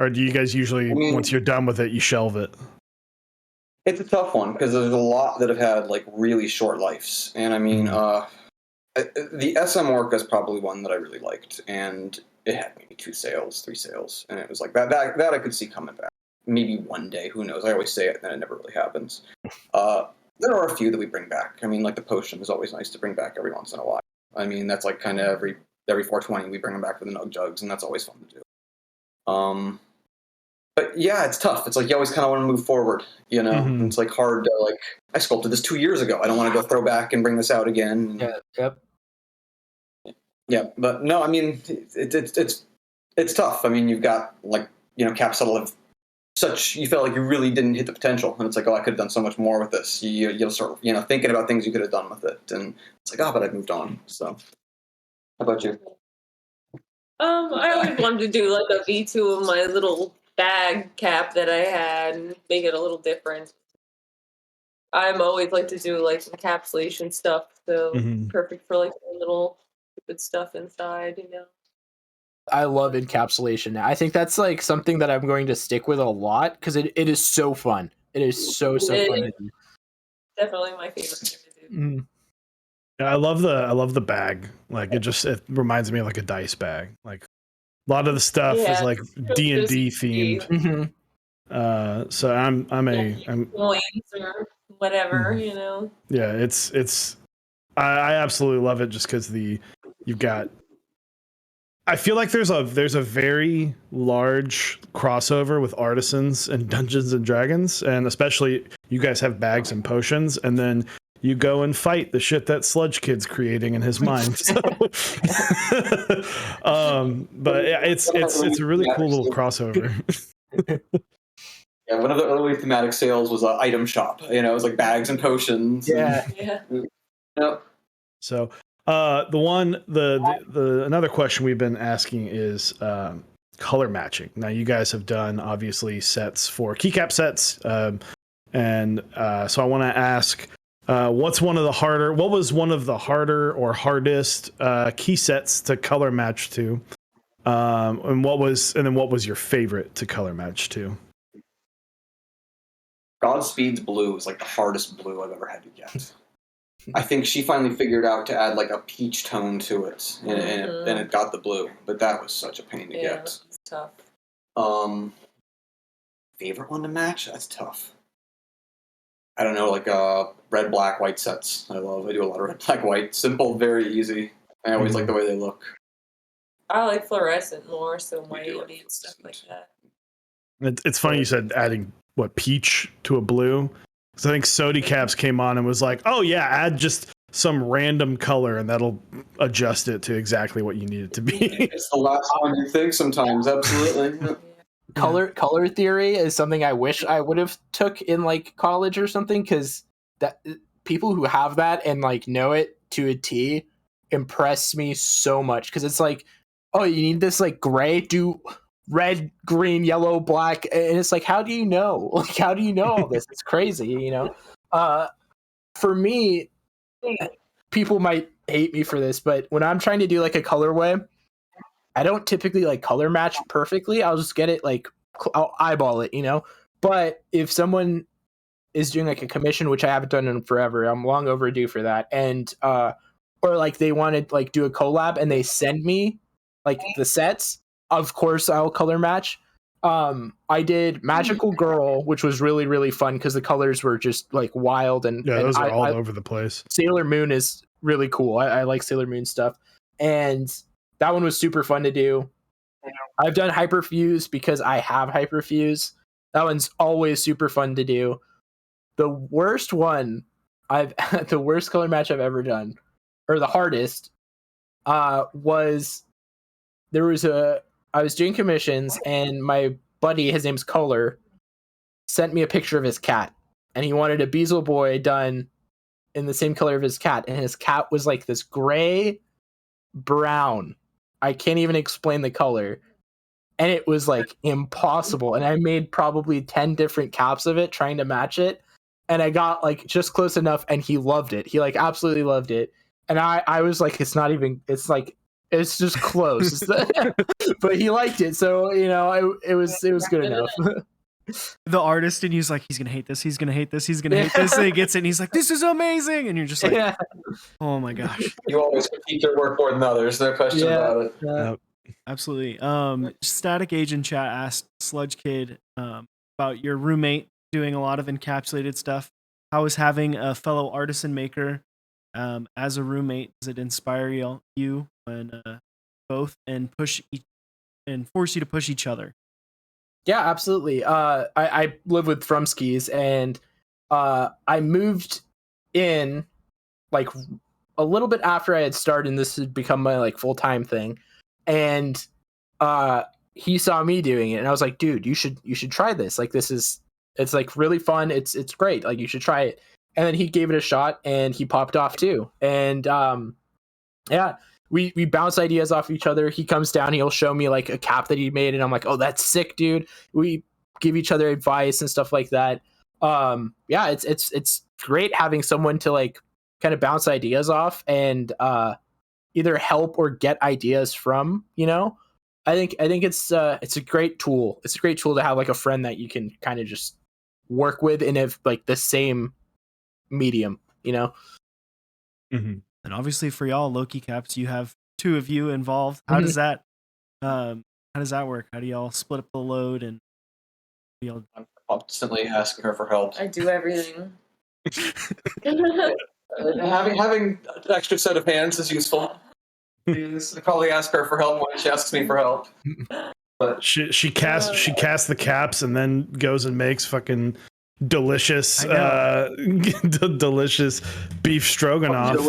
Or do you guys usually, once you're done with it, you shelve it? It's a tough one because there's a lot that have had like really short lives, and I mean, the SM Orca is probably one that I really liked, and it had maybe 2 sales, 3 sales, and it was like that I could see coming back. Maybe one day, who knows? I always say it, and then it never really happens. There are a few that we bring back. I mean, like the potion is always nice to bring back every once in a while. I mean, that's like kind of every 420 we bring them back for the Nug Jugs, and that's always fun to do. But yeah, it's tough. It's like you always kind of want to move forward, you know? And it's like hard to like, I sculpted this 2 years ago. I don't want to go throw back and bring this out again. Yeah. Yep. Yeah, but no, I mean, it's tough. I mean, you've got like, you know, Caps that'll have you felt like you really didn't hit the potential, and it's like, oh, I could have done so much more with this. You'll start, you know, thinking about things you could have done with it, and it's like, oh, but I've moved on. So, how about you? I always wanted to do like a V2 of my little bag cap that I had and make it a little different. I'm always like to do like encapsulation stuff, so perfect for like little stupid stuff inside, you know. I love encapsulation now. I think that's like something that I'm going to stick with a lot because it is so fun. It is so fun to do. Definitely my favorite thing to do. Yeah, I love the bag. Like it reminds me of like a dice bag. Like a lot of the stuff is like D&D themed. So I'm coins or whatever, you know. Yeah, it's I absolutely love it just because you've got. I feel like there's a very large crossover with Artisans and Dungeons and Dragons, and especially you guys have bags and potions, and then you go and fight the shit that Sludgekidd's creating in his mind. So, but yeah, it's a really cool little crossover. Yeah, one of the early thematic sales was an item shop. You know, it was like bags and potions. Yeah. Yep. So another question we've been asking is color matching. Now you guys have done obviously sets for Keycap sets, so I want to ask, what was one of the harder or hardest key sets to color match to, and what was your favorite to color match to? Godspeed's blue is like the hardest blue I've ever had to get. I think she finally figured out to add like a peach tone to it, and it got the blue. But that was such a pain to get. It's tough. Favorite one to match? That's tough. I don't know, like red, black, white sets. I do a lot of red, black, white. Simple, very easy. I always like the way they look. I like fluorescent more, so white and stuff like that. It's funny you said adding peach to a blue. So I think LokiCaps came on and was like, oh yeah, add just some random color and that'll adjust it to exactly what you need it to be. It's the last one you think sometimes, absolutely. Color theory is something I wish I would have took in like college or something, because that people who have that and like know it to a T impress me so much, because it's like, oh, you need this like gray, do red, green, yellow, black, and it's like, how do you know? Like, how do you know all this? It's crazy, you know. For me, people might hate me for this, but when I'm trying to do like a colorway, I don't typically like color match perfectly. I'll just get it like I'll eyeball it, you know. But if someone is doing like a commission, which I haven't done in forever, I'm long overdue for that, and or like they want to like do a collab and they send me like the sets, of course I'll color match. I did Magical Girl, which was really, really fun because the colors were just like wild, and those are all over the place. Sailor Moon is really cool. I like Sailor Moon stuff, and that one was super fun to do. I've done Hyperfuse because I have Hyperfuse. That one's always super fun to do. The worst one the worst color match I've ever done, or the hardest, was there was a I was doing commissions, and my buddy, his name's Kohler, sent me a picture of his cat, and he wanted a Beazle Boy done in the same color of his cat, and his cat was like this gray brown. I can't even explain the color, and it was like impossible. And I made probably 10 different caps of it trying to match it, and I got like just close enough, and he loved it. He like absolutely loved it, and I was like, it's not even. It's like it's just close, but he liked it, so you know it was good enough. The artist in you's like, he's gonna hate this, he's gonna hate this, he's gonna hate this, and he gets it and he's like, this is amazing, and you're just like, Yeah. oh my gosh. You always keep your work more than others, no question about it. Absolutely. Static Agent Chat asked Sludgekidd about your roommate doing a lot of encapsulated stuff. How is having a fellow artisan maker as a roommate? Does it inspire you and both and force you to push each other? Yeah, absolutely. I live with Frumskis, and I moved in like a little bit after I had started, and this had become my like full-time thing. And he saw me doing it, and I was like, dude, you should try this. Like it's like really fun. It's great. Like you should try it. And then he gave it a shot, and he popped off too. And yeah. We bounce ideas off each other. He comes down, he'll show me like a cap that he made, and I'm like, oh, that's sick, dude. We give each other advice and stuff like that. Yeah, it's great having someone to like kind of bounce ideas off and either help or get ideas from, you know. I think it's a great tool. It's a great tool to have like a friend that you can kind of just work with in like the same medium, you know. Mm-hmm. And obviously for y'all LokiCaps, you have two of you involved. How does that work? How do y'all split up the load and I'm constantly asking her for help. I do everything. Having an extra set of hands is useful. I probably ask her for help when she asks me for help. But she casts the caps and then goes and makes fucking delicious delicious beef stroganoff.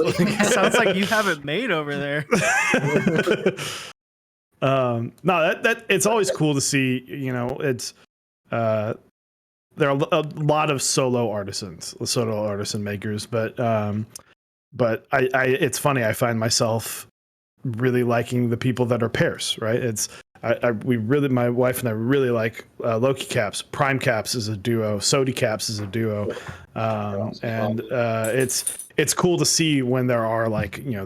Sounds like you have it made over there. No, that it's always cool to see, you know. It's there are a lot of solo artisan makers, but I it's funny, I find myself really liking the people that are pairs, right? It's my wife and I really like LokiCaps. Prime Caps is a duo. SodiCaps is a duo, and it's cool to see when there are like, you know,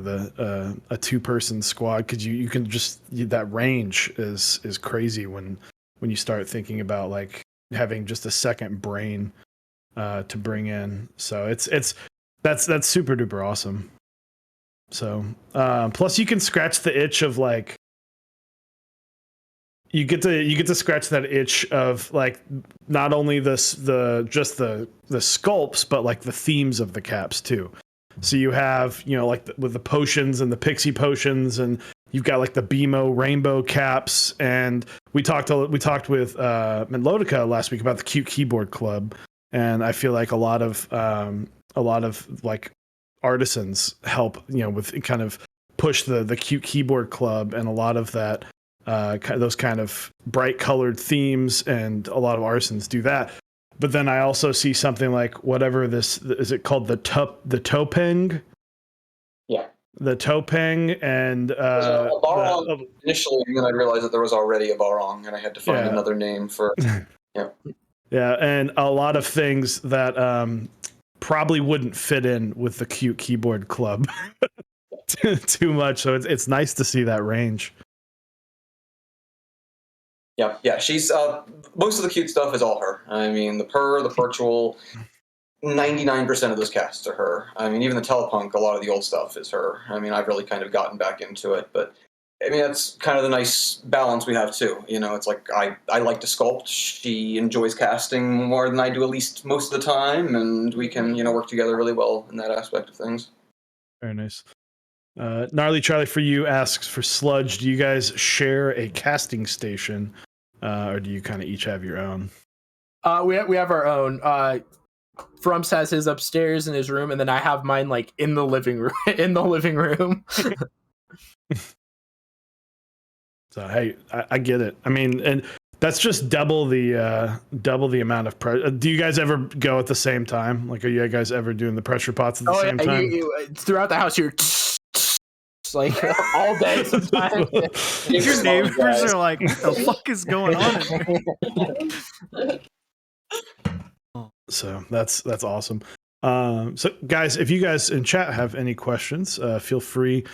a 2-person squad, because you can just, that range is crazy when you start thinking about like having just a second brain to bring in. So that's super duper awesome. So plus you can scratch the itch of like, you get to scratch that itch of like not only the sculpts, but like the themes of the caps too. So you have, you know, like with the potions and the pixie potions, and you've got like the BMO rainbow caps. And we talked with Melodica last week about the Cute Keyboard Club, and I feel like a lot of like artisans help, you know, with kind of push the Cute Keyboard Club, and a lot of that. Those kind of bright colored themes, and a lot of artisans do that. But then I also see something like whatever this is, it called the topeng? Yeah, the topeng, and a barong initially, and then I realized that there was already a barong, and I had to find another name for yeah, and a lot of things that probably wouldn't fit in with the Cute Keyboard Club too much. So it's nice to see that range. Yeah, she's most of the cute stuff is all her. I mean, the virtual, 99% of those casts are her. I mean, even the telepunk, a lot of the old stuff is her. I mean, I've really kind of gotten back into it, but I mean, that's kind of the nice balance we have too. You know, it's like I like to sculpt. She enjoys casting more than I do, at least most of the time, and we can, you know, work together really well in that aspect of things. Very nice. Gnarly Charlie for you asks, for Sludge, do you guys share a casting station, or do you kind of each have your own? We have our own. Frumps has his upstairs in his room, and then I have mine like in the living room. So hey, I get it. I mean, and that's just double the amount of pressure. Do you guys ever go at the same time? Like, are you guys ever doing the pressure pots at the same time? Throughout the house, you're like all day sometimes. Your neighbors are like, what the fuck is going on in here? So that's awesome. So guys, if you guys in chat have any questions, feel free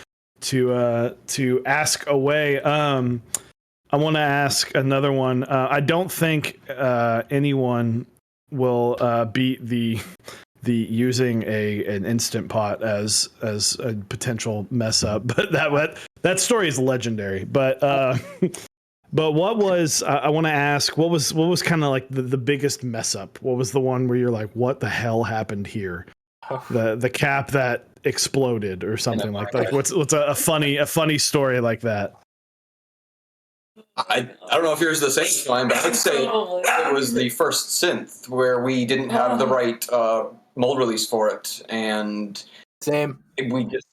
to ask away. I want to ask another one. I don't think anyone will beat the using an instant pot as a potential mess up, but that story is legendary. But what was I want to ask? What was kind of like the biggest mess up? What was the one where you're like, what the hell happened here? The cap that exploded or something like that. Like what's a funny story like that? I don't know if yours is the same time, but I'd say it was the first synth where we didn't have the right mold release for it, and Same. we just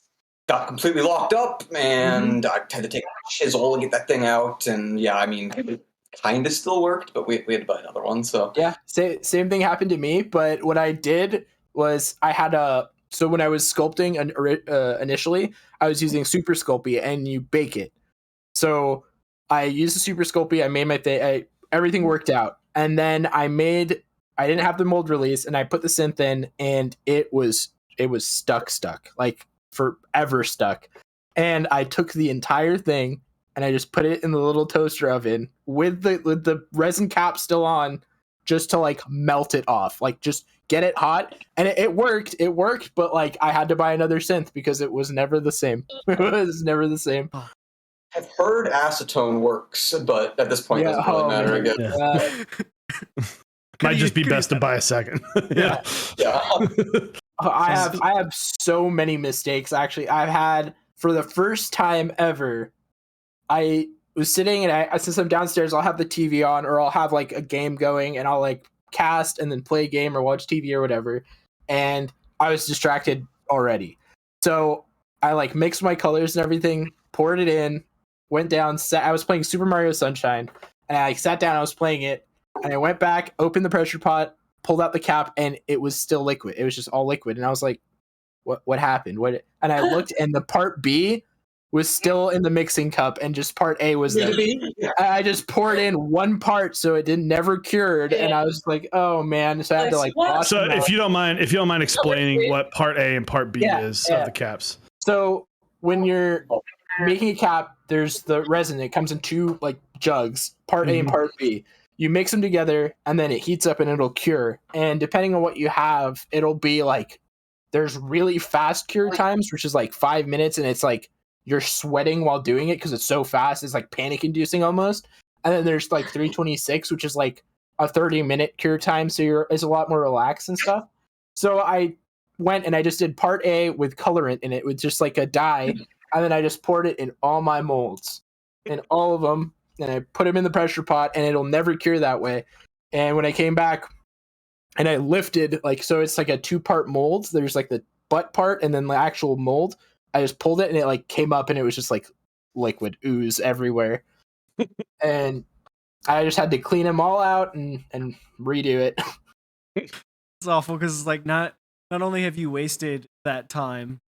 got completely locked up, and I had to take a chisel and get that thing out, and yeah, I mean, it kind of still worked, but we had to buy another one, so. Yeah, same thing happened to me, but what I did was I had so when I was sculpting initially, I was using Super Sculpey, and you bake it. So I used the Super Sculpey, I made my thing, everything worked out. And then I didn't have the mold release, and I put the synth in, and it was stuck, like forever stuck. And I took the entire thing, and I just put it in the little toaster oven with the resin cap still on, just to like melt it off, like just get it hot. And it worked, but like I had to buy another synth because it was never the same. It was never the same. I've heard acetone works, but at this point, it doesn't really matter again. Yeah. Might just be best to buy a second. Yeah. I have so many mistakes. Actually, I've had, for the first time ever, I was sitting, and since I'm downstairs, I'll have the TV on, or I'll have like a game going, and I'll like cast and then play a game or watch TV or whatever. And I was distracted already, so I like mixed my colors and everything, poured it in, went down, I was playing Super Mario Sunshine, and I sat down, I was playing it, and I went back, opened the pressure pot, pulled out the cap, and it was still liquid. It was just all liquid. And I was like, what happened? And I looked, and the part B was still in the mixing cup, and just part A was there. I just poured in one part, so it never cured, and I was like, oh man. So I had to like wash. So if you don't mind explaining what part A and part B is of the caps. So when you're making a cap, there's the resin. It comes in two like jugs, part A and part B. You mix them together, and then it heats up, and it'll cure. And depending on what you have, it'll be like, there's really fast cure times, which is like 5 minutes, and it's like you're sweating while doing it because it's so fast. It's like panic inducing almost. And then there's like 326, which is like a 30-minute cure time, so it's a lot more relaxed and stuff. So I went and I just did part A with colorant in it with just like a dye, and then I just poured it in all my molds, in all of them, and I put them in the pressure pot, and it'll never cure that way. And when I came back and I lifted, like, so it's like a 2-part mold. There's like the butt part and then the actual mold. I just pulled it, and it like came up, and it was just like liquid ooze everywhere. And I just had to clean them all out and redo it. It's awful because it's like not only have you wasted that time,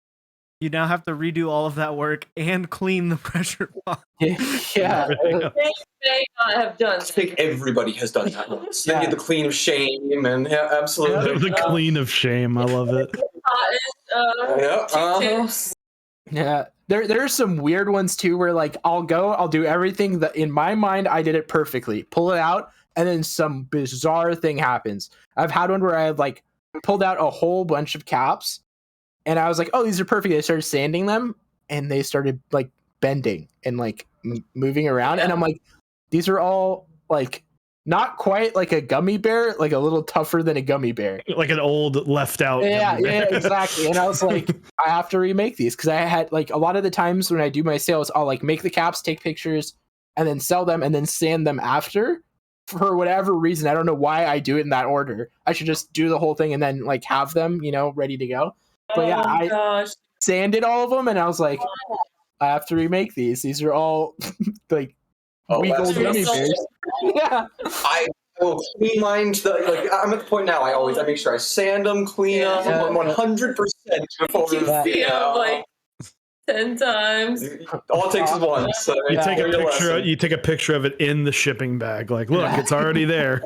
you now have to redo all of that work and clean the pressure pot. Yeah. They not have done. I think everybody has done that once. Then you get the clean of shame, and yeah, absolutely. The clean of shame. I love it. Yeah. There's some weird ones too, where like I'll do everything that in my mind I did it perfectly, pull it out, and then some bizarre thing happens. I've had one where I've like pulled out a whole bunch of caps, and I was like, oh, these are perfect. I started sanding them, and they started like bending and like moving around. And I'm like, these are all like not quite like a gummy bear, like a little tougher than a gummy bear. Like an old left out. Yeah, exactly. And I was like, I have to remake these, because I had like a lot of the times when I do my sales, I'll like make the caps, take pictures, and then sell them and then sand them after. For whatever reason, I don't know why I do it in that order. I should just do the whole thing and then like have them, ready to go. But yeah, I sanded all of them, and I was like, I have to remake these. These are all like Weagle gummy absolutely. bears. Yeah. I will clean mine. I'm at the point now. I make sure I sand them, clean them, Yeah. 100% before. You see them like 10 times. All it takes is one. So You Yeah. take a learn your picture. lesson. You take a picture of it in the shipping bag. Like, look, Yeah. it's already there.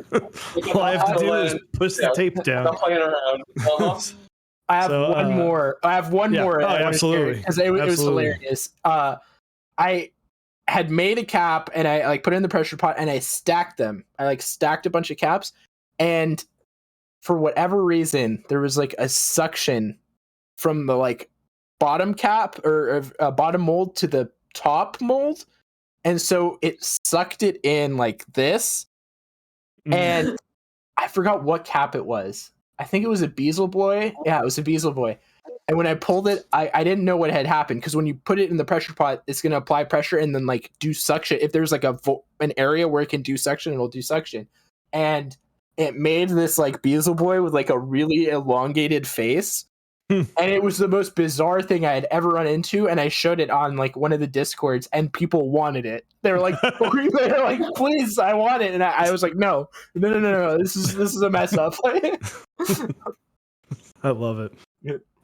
All I have to do is push the tape down. Not playing around. I have So, one more. I have one yeah. more. Oh, absolutely. Because it was Absolutely. hilarious. I had made a cap and I like put it in the pressure pot and I stacked them. I like stacked a bunch of caps, and for whatever reason, there was like a suction from the like bottom cap or bottom mold to the top mold, and so it sucked it in like this. And I forgot what cap it was. I think it was a Beazle Boy. Yeah, it was a Beazle Boy. And when I pulled it, I didn't know what had happened, because when you put it in the pressure pot, it's going to apply pressure and then like do suction. If there's like an area where it can do suction, it'll do suction. And it made this like Beazle Boy with like a really elongated face. And it was the most bizarre thing I had ever run into. And I showed it on like one of the Discords, and people wanted it. They were like, they're like, please, I want it. And I was like, no. This is a mess up. I love it.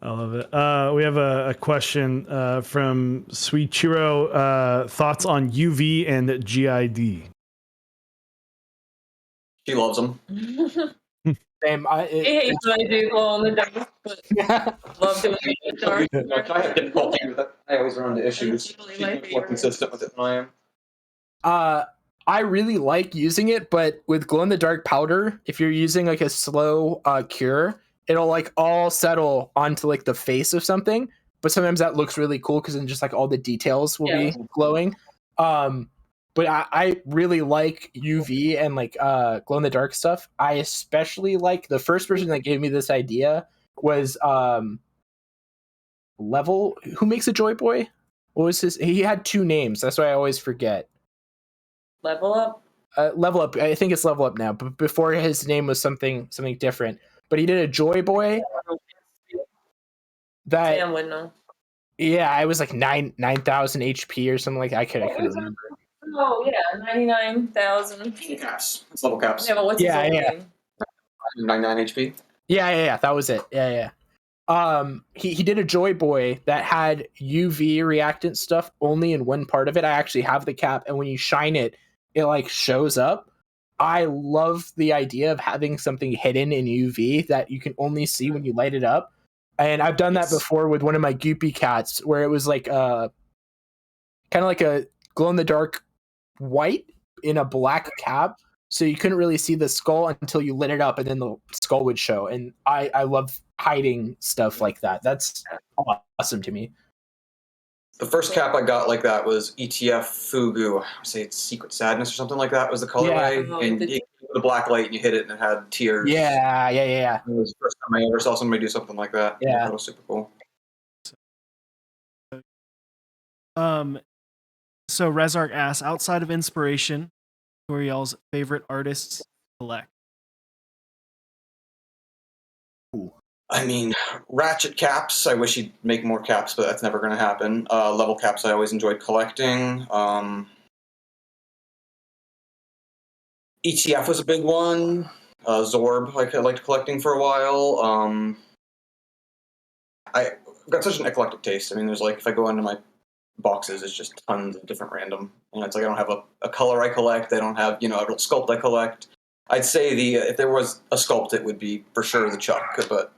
I love it. We have a question from Sweet Chiro. Thoughts on UV and GID? She loves them. Same. He hates when I do glow in the dark, but love doing it in the dark. I have difficulty with it. I always run into issues. It's really She's my much more favorite. consistent with it than I am. I really like using it, but with glow in the dark powder, if you're using like a slow cure, it'll like all settle onto like the face of something. But sometimes that looks really cool because then just like all the details will be glowing. But I really like UV and like glow in the dark stuff. I especially like, the first person that gave me this idea was Level. Who makes a Joy Boy? What was his? He had two names. That's why I always forget. Level Up? Level Up. I think it's Level Up now. But before, his name was something different. But he did a Joy Boy. That Sam would know. yeah, I was like 9,000 HP or something like that. I could remember. Oh, yeah, 99,000. Caps. It's level caps. Yeah, but what's his old name? 99 HP. Yeah. That was it. Yeah. He did a Joy Boy that had UV reactant stuff only in one part of it. I actually have the cap, and when you shine it, it like shows up. I love the idea of having something hidden in UV that you can only see when you light it up. And I've done that before with one of my Goopy cats, where it was like kind of like a glow in the dark white in a black cap, so you couldn't really see the skull until you lit it up, and then the skull would show. And I love hiding stuff like that. That's awesome to me. The first cap I got like that was ETF Fugu. I would say it's Secret Sadness or something like that was the colorway. Yeah. And you the black light and you hit it and it had tears. Yeah. It was the first time I ever saw somebody do something like that. Yeah. That was super cool. So Rezark asks, outside of inspiration, who are y'all's favorite artists to collect? I mean, ratchet caps. I wish he'd make more caps, but that's never going to happen. Level caps I always enjoyed collecting. ETF was a big one. Zorb I liked collecting for a while. I've got such an eclectic taste. I mean, there's like, if I go into my boxes, it's just tons of different random. It's like I don't have a color I collect. I don't have, a real sculpt I collect. I'd say if there was a sculpt, it would be for sure the Chuck, but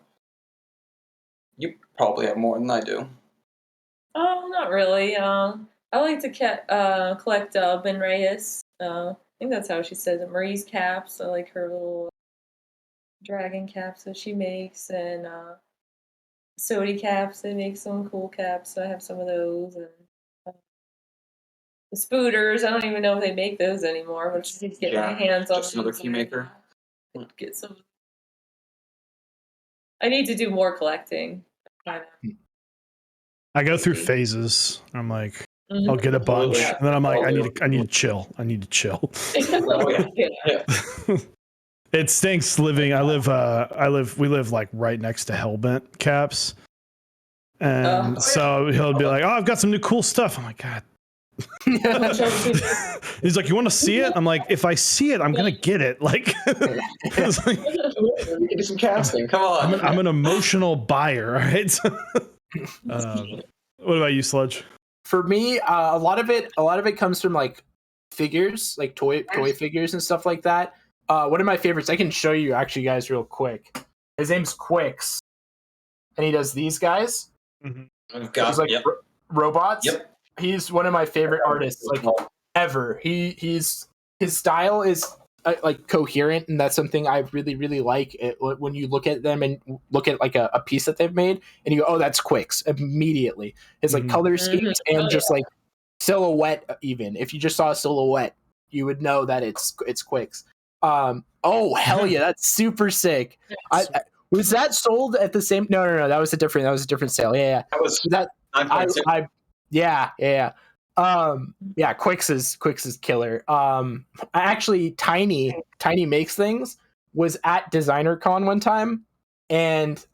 you probably have more than I do. Oh, not really. I like to collect Ben Reyes. I think that's how she says it. Marie's caps. I like her little dragon caps that she makes, and Sody caps. They make some cool caps, so I have some of those. And the Spooters, I don't even know if they make those anymore, but just need to get my hands on just another them. key maker. Get some. I need to do more collecting. I go through phases. I'm like, Mhm. I'll get a bunch, Yeah. and then I'm like, I need to chill. I need to chill. Oh, yeah. It stinks living. We live like right next to Hellbent caps, and so he'll be like, "Oh, I've got some new cool stuff." I'm like, God He's like, you want to see it? I'm like, if I see it, I'm gonna get it. Like, it's like We can do some casting. Come on. I'm an emotional buyer. All right. What about you, Sludge? For me, a lot of it comes from like figures, like toy figures and stuff like that. One of my favorites, I can show you actually, guys, real quick. His name's Quicks, and he does these guys. I've got He's like robots. Yep. He's one of my favorite artists, like ever. His style is like coherent, and that's something I really like. When you look at them and look at like a piece that they've made, and you go, "Oh, that's Quicks!" Immediately, his like color schemes and just like silhouette. Even if you just saw a silhouette, you would know that it's Quicks. Oh hell yeah, that's super sick. Was that sold at the same? No. That was a different sale. Yeah. That was that. 9.6. Yeah. Quicks is killer. Actually, Tiny Makes Things was at DesignerCon one time, and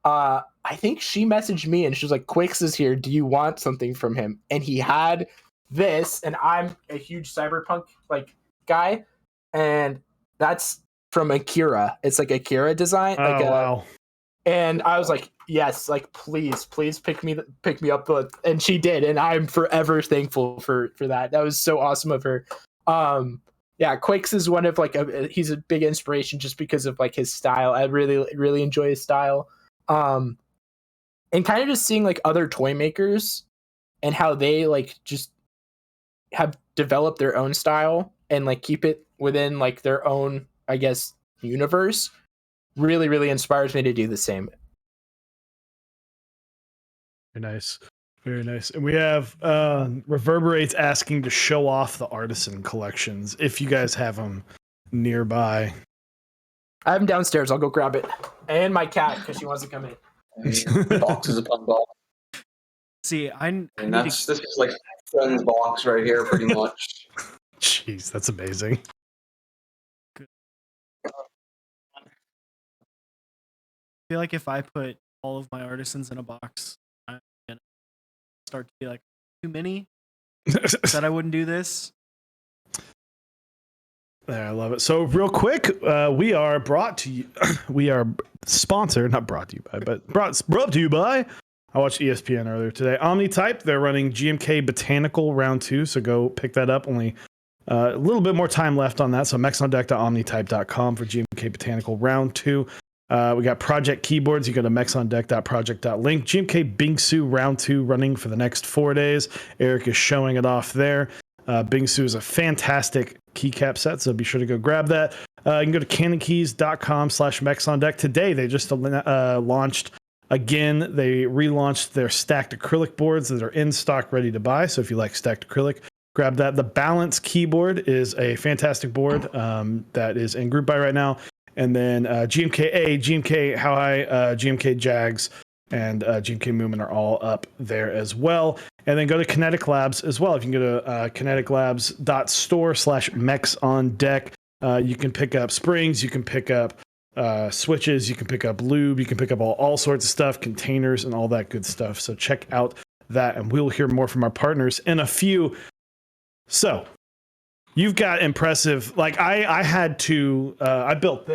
I think she messaged me and she was like, Quicks is here, do you want something from him? And he had this, and I'm a huge cyberpunk like guy, and that's from Akira. It's like Akira design. Wow. And I was like, yes, like please pick me up. And she did, and I'm forever thankful for that. That was so awesome of her. Quicks is one of like he's a big inspiration just because of like his style. I really enjoy his style. And kind of just seeing like other toy makers and how they like just have developed their own style and like keep it within like their own, I guess, universe really inspires me to do the same. Very nice. And we have Reverberates asking to show off the Artisan collections if you guys have them nearby. I have them downstairs. I'll go grab it. And my cat, because she wants to come in. Boxes upon box. See, this is like friend's box right here, pretty much. Jeez, that's amazing. I feel like if I put all of my Artisans in a box, I'm gonna start to be like too many. That I wouldn't do this. There, I love it. So real quick, we are brought to you. We are sponsored, not brought to you by, but brought to you by. I watched ESPN earlier today. Omnitype, they're running GMK Botanical Round 2, so go pick that up. Only a little bit more time left on that. So mexondeck.omnitype.com for GMK Botanical Round 2. We got Project Keyboards. You go to mexondeck.project.link. GMK Bingsu Round 2 running for the next 4 days. Eric is showing it off there. Bingsu is a fantastic keycap set, so be sure to go grab that. You can go to canonkeys.com/mexondeck. Today, they just launched again. They relaunched their stacked acrylic boards that are in stock, ready to buy. So if you like stacked acrylic, grab that. The Balance keyboard is a fantastic board that is in group buy right now. And then GMK High, GMK Jags, and GMK Movement are all up there as well. And then go to Kinetic Labs as well. If you can go to kineticlabs.store/mexondeck, you can pick up springs, you can pick up switches, you can pick up lube, you can pick up all sorts of stuff, containers, and all that good stuff. So check out that, and we'll hear more from our partners in a few. So you've got impressive, like I had to, I built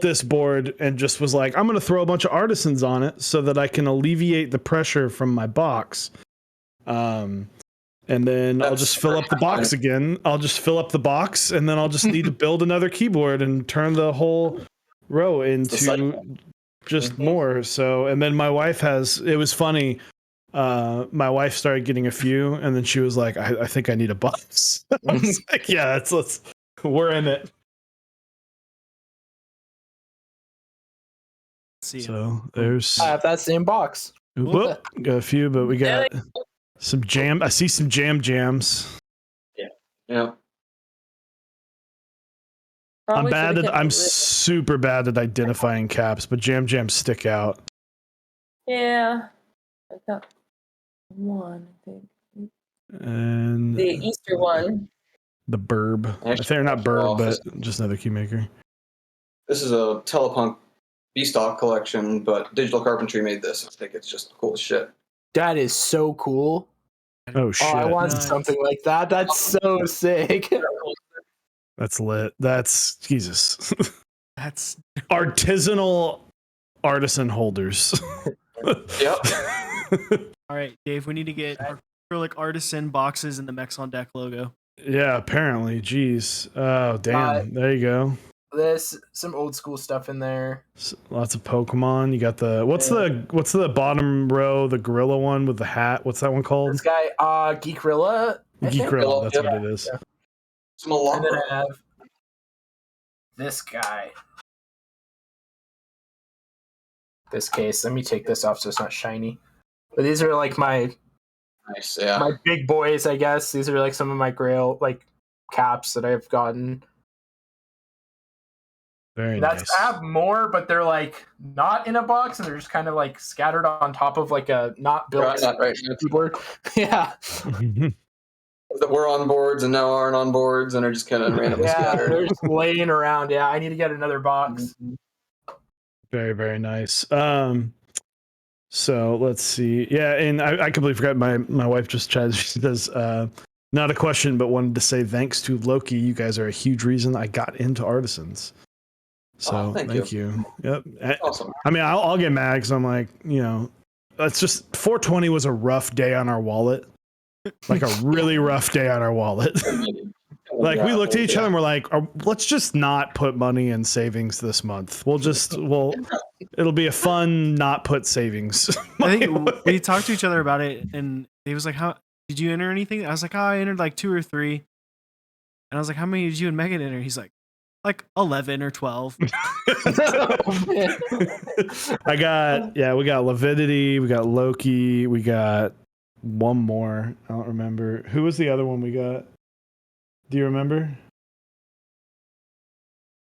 this board and just was like, I'm going to throw a bunch of Artisans on it so that I can alleviate the pressure from my box. And then I'll just fill up the box again. I'll just fill up the box, and then I'll just need to build another keyboard and turn the whole row into just more. So, and then my wife it was funny. My wife started getting a few, and then she was like, I think I need a box. I was like, yeah, we're in it. So there's I have that same box. Whoop, got a few, but we got some jam. I see some jams. Yeah. I'm super bad at identifying caps, but jams stick out. Yeah. I got one, I think. And the Easter one. The Burb. I think they're not Burb, but just another key maker. This is a Telepunk B-Stock collection, but Digital Carpentry made this. I think it's just cool as shit. That is so cool. Oh shit! Oh, I want Nice. something like that. That's so sick. That's lit. That's Jesus. That's Artisanal artisan holders. Yep. all right, Dave. We need to get our acrylic Artisan boxes and the Mex on Deck logo. Yeah, apparently. Jeez. Oh, damn. There you go. There's some old school stuff in there. Lots of Pokemon. You got the what's the bottom row, the gorilla one with the hat? What's that one called? This guy, Geekrilla. Geekrilla. That's Yeah. what it is. Yeah. Some And then Malacca. I have this guy. This case. Let me take this off so it's not shiny. But these are like my Nice, yeah. my big boys, I guess. These are like some of my grail like caps that I've gotten. Very That's nice. I have more, but they're like not in a box, and they're just kind of like scattered on top of like a not built Right. keyboard. Yeah, That were on boards and now aren't on boards and are just kind of randomly yeah, scattered. they're just laying around. Yeah, I need to get another box. Very, very nice. So let's see. Yeah, and I completely forgot my wife just chatted. She says, not a question, but wanted to say thanks to Loki. You guys are a huge reason I got into Artisans. So thank you. Yep. Awesome. I mean, I'll get mad because I'm like, it's just 420 was a rough day on our wallet. Like a really rough day on our wallet. Like we looked at each other and we're like, let's just not put money in savings this month. It'll be a fun not put savings. I think we talked to each other about it, and he was like, "How did you enter anything?" I was like, "Oh, I entered like 2 or 3." And I was like, "How many did you and Megan enter?" He's like 11 or 12. we got Lavidity, we got Loki, we got one more. I don't remember. Who was the other one we got? Do you remember?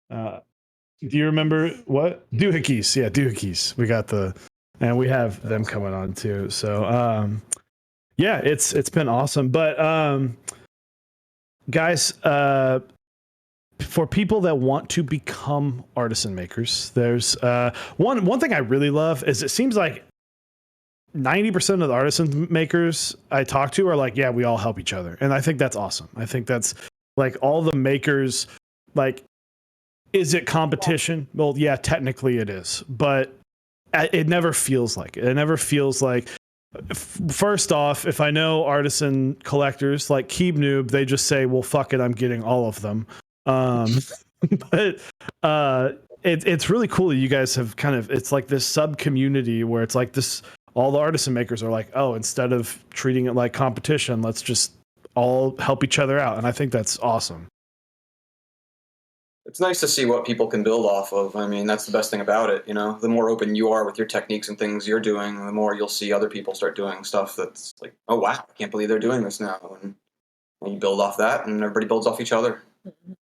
Do you remember what? Doohickeys. Yeah, Doohickeys. We got and we have them coming on too. So yeah, it's been awesome. But guys, for people that want to become artisan makers, there's one thing I really love is it seems like 90% of the artisan makers I talk to are like, yeah, we all help each other. And I think that's awesome. I think that's like all the makers, like, is it competition? Well, yeah, technically it is, but it never feels like it. It never feels like, first off, if I know artisan collectors like Keeb Noob, they just say, well, fuck it, I'm getting all of them. But it's really cool that you guys have it's like this sub community where it's like this, all the artisan makers are like, oh, instead of treating it like competition, let's just all help each other out. And I think that's awesome. It's nice to see what people can build off of. I mean, that's the best thing about it. The more open you are with your techniques and things you're doing, the more you'll see other people start doing stuff that's like, oh, wow, I can't believe they're doing this now. And you build off that, and everybody builds off each other. You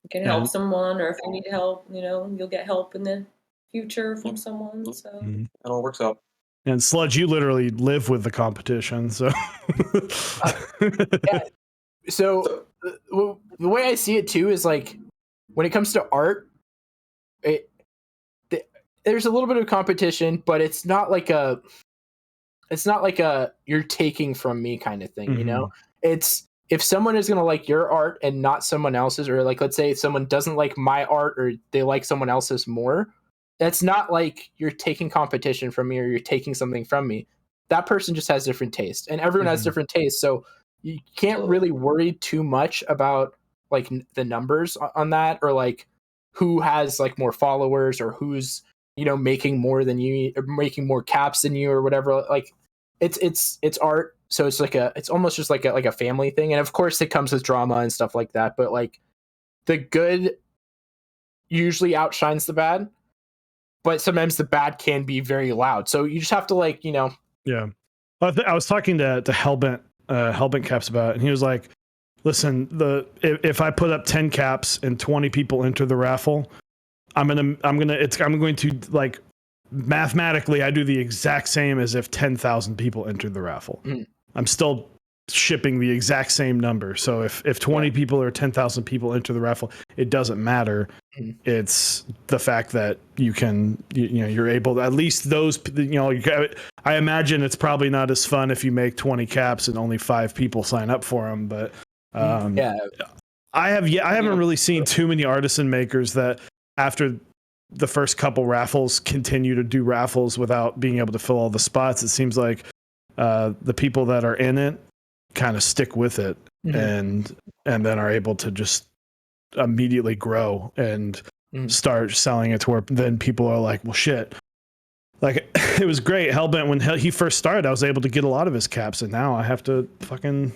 can help someone, or if you need help, you'll get help in the future from someone. So It all works out. And Sludge, you literally live with the competition, so. Yeah. So the way I see it too is like, when it comes to art, there's a little bit of competition, but it's not like a you're taking from me kind of thing, It's, if someone is going to like your art and not someone else's, or like, let's say if someone doesn't like my art or they like someone else's more, that's not like you're taking competition from me or you're taking something from me. That person just has different taste, and everyone has different tastes. So you can't really worry too much about like the numbers on that, or like who has like more followers, or who's, making more than you, or making more caps than you, or whatever. Like it's art. So it's almost just like a family thing. And of course it comes with drama and stuff like that. But like the good usually outshines the bad, but sometimes the bad can be very loud. So you just have to Yeah. I was talking to Hellbent Caps about it, and he was like, listen, if I put up 10 caps and 20 people enter the raffle, I'm going to like, mathematically, I do the exact same as if 10,000 people entered the raffle. I'm still shipping the exact same number. So if 20 people or 10,000 people enter the raffle, it doesn't matter. It's the fact that you can, you're able to, at least those, I imagine it's probably not as fun if you make 20 caps and only 5 people sign up for them. But I haven't really seen too many artisan makers that after the first couple raffles continue to do raffles without being able to fill all the spots. It seems like the people that are in it kind of stick with it and then are able to just immediately grow and start selling it to where then people are like, well, shit. Like, it was great. Hellbent, when he first started, I was able to get a lot of his caps, and now I have to fucking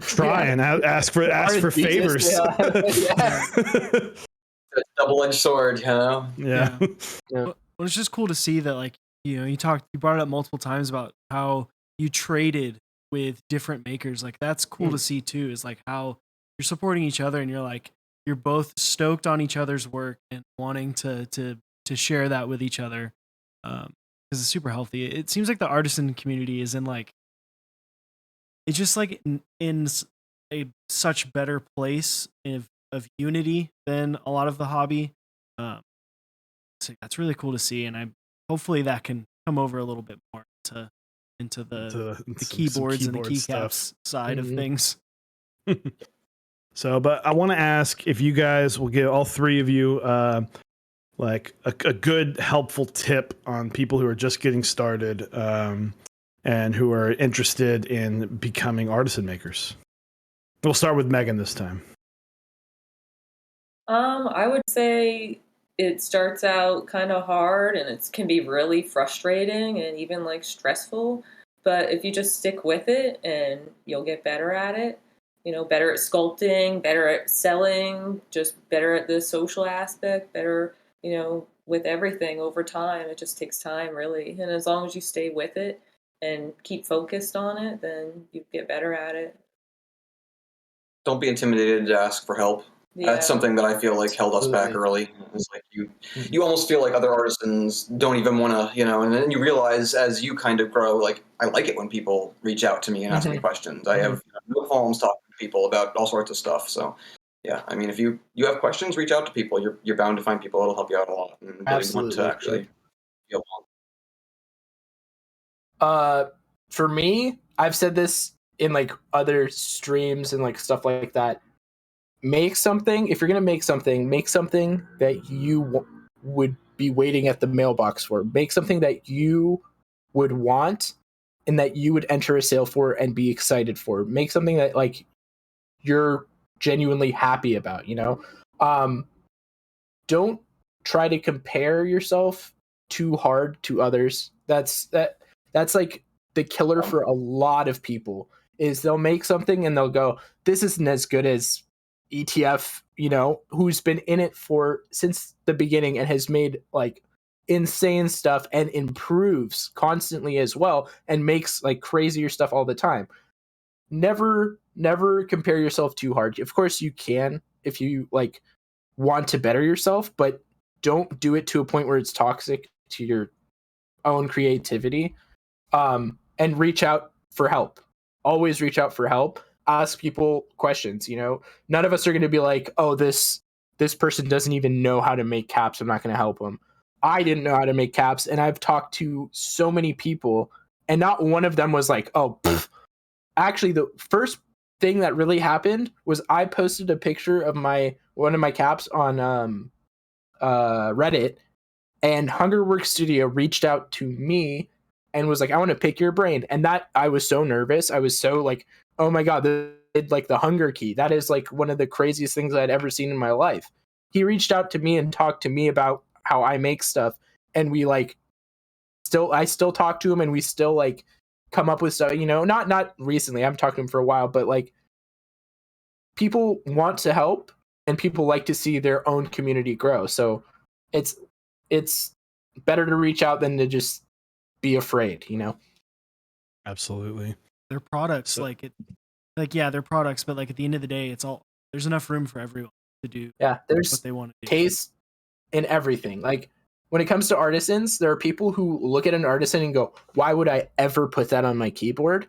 try and ask for favors. Double-edged sword, Yeah. Well, it's just cool to see that, like, you brought it up multiple times about how you traded with different makers. Like, that's cool to see too, is like how you're supporting each other and you're both stoked on each other's work and wanting to share that with each other. Because it's super healthy. It seems like the artisan community is in like, it's just like in a such better place of unity than a lot of the hobby. So that's really cool to see, and hopefully that can come over a little bit more into the keyboards and the keycaps side of things. So, but I want to ask if you guys will give, all three of you, like a good helpful tip on people who are just getting started and who are interested in becoming artisan makers. We'll start with Megan this time. I would say it starts out kind of hard and it can be really frustrating and even like stressful. But if you just stick with it, and you'll get better at it, better at sculpting, better at selling, just better at the social aspect, better, with everything over time. It just takes time, really. And as long as you stay with it and keep focused on it, then you get better at it. Don't be intimidated to ask for help. Yeah. That's something that I feel like held us back early. It's like you almost feel like other artisans don't even want to, and then you realize as you kind of grow, like, I like it when people reach out to me and ask me questions. I have no qualms talking to people about all sorts of stuff. So, yeah, I mean, if you have questions, reach out to people. You're bound to find people that'll help you out a lot and really want to actually be along. For me, I've said this in like other streams and like stuff like that. Make something. If you're gonna make something that you would be waiting at the mailbox for. Make something that you would want and that you would enter a sale for and be excited for. Make something that like you're genuinely happy about. Don't try to compare yourself too hard to others. That's like the killer for a lot of people. Is they'll make something and they'll go, this isn't as good as ETF, who's been in it since the beginning and has made like insane stuff and improves constantly as well and makes like crazier stuff all the time. Never compare yourself too hard. Of course you can if you like want to better yourself, but don't do it to a point where it's toxic to your own creativity. And reach out for help. Always reach out for help. Ask people questions. None of us are going to be like, oh, this person doesn't even know how to make caps, I'm not going to help them. I didn't know how to make caps, and I've talked to so many people, and not one of them was like, oh, pfft. Actually, the first thing that really happened was I posted a picture of one of my caps on Reddit, and Hungerworks Studio reached out to me and was like, I want to pick your brain. And that I was so nervous. I was so like, oh my God, like the hunger key. That is like one of the craziest things I'd ever seen in my life. He reached out to me and talked to me about how I make stuff. And we like, I still talk to him and we still like come up with stuff, not recently. I'm talking to him for a while, but like people want to help and people like to see their own community grow. So it's better to reach out than to just be afraid, Absolutely. Their products, they're products, but like at the end of the day, there's enough room for everyone to do there's what they want to do. Taste in everything. Like when it comes to artisans, there are people who look at an artisan and go, why would I ever put that on my keyboard?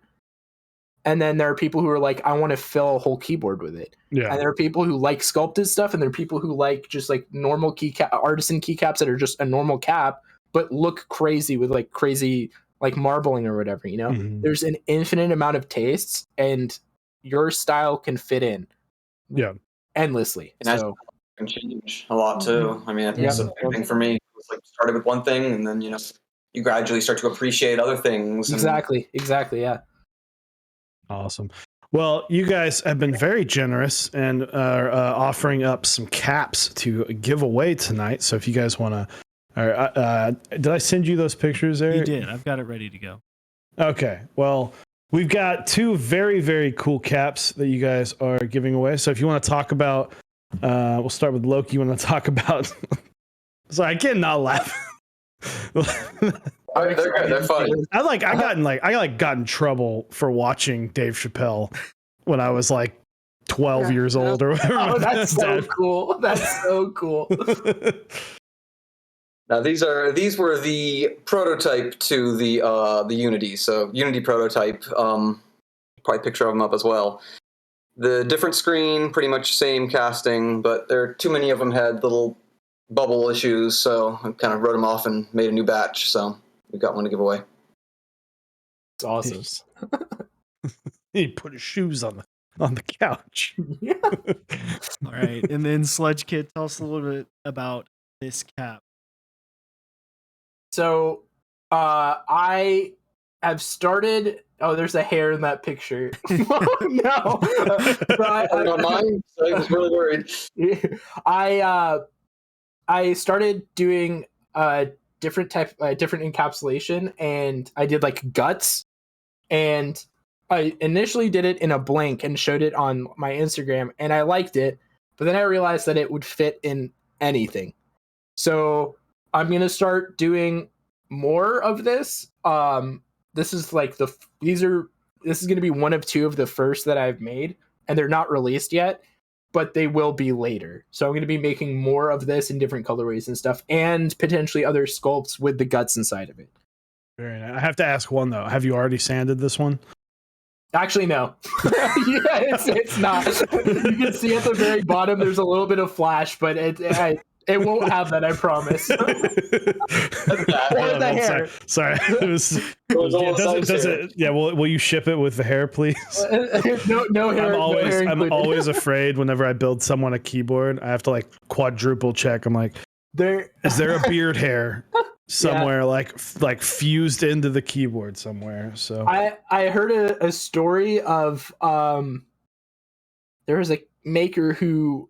And then there are people who are like, I want to fill a whole keyboard with it. Yeah. And there are people who like sculpted stuff, and there are people who like just like normal keycap, artisan keycaps that are just a normal cap, but look crazy with like crazy like marbling or whatever, you know? Mhm. There's an infinite amount of tastes, and your style can fit in endlessly. And So can change a lot too. I mean, I think it's a big thing for me. It's like started with one thing, and then you gradually start to appreciate other things. Exactly, yeah. Awesome. Well, you guys have been very generous and are offering up some caps to give away tonight. So if you guys want to, did I send you those pictures, Eric? You did. I've got it ready to go. Okay. Well, we've got two very, very cool caps that you guys are giving away. So if you want to talk about, we'll start with Loki. You want to talk about? Sorry, I can't not laugh. They're good. They're funny. I got in trouble for watching Dave Chappelle when I was like 12 years old or whatever. Oh, that's so cool. That's so cool. Now these were the prototype to the Unity. So Unity prototype. Probably a picture of them up as well. The different screen, pretty much same casting, but too many of them had little bubble issues, so I kind of wrote them off and made a new batch. So we've got one to give away. It's awesome. He put his shoes on the couch. Yeah. All right, and then Sludgekidd, tell us a little bit about this cap. So, I have started. Oh, there's a hair in that picture. Oh, no. Not mine. So I was really worried. I started doing different encapsulation, and I did like guts, and I initially did it in a blank and showed it on my Instagram, and I liked it, but then I realized that it would fit in anything. So I'm gonna start doing more of this. This is like this is gonna be one of two of the first that I've made, and they're not released yet, but they will be later. So I'm going to be making more of this in different colorways and stuff, and potentially other sculpts with the guts inside of it. Very nice. I have to ask one though. Have you already sanded this one? Actually, no. Yeah, it's not. You can see at the very bottom there's a little bit of flash, but it won't have that, I promise. Or the hair. Sorry. Will you ship it with the hair, please? No hair. I'm always afraid whenever I build someone a keyboard, I have to like quadruple check. I'm like, is there a beard hair somewhere like fused into the keyboard somewhere? So I heard a story of there was a maker who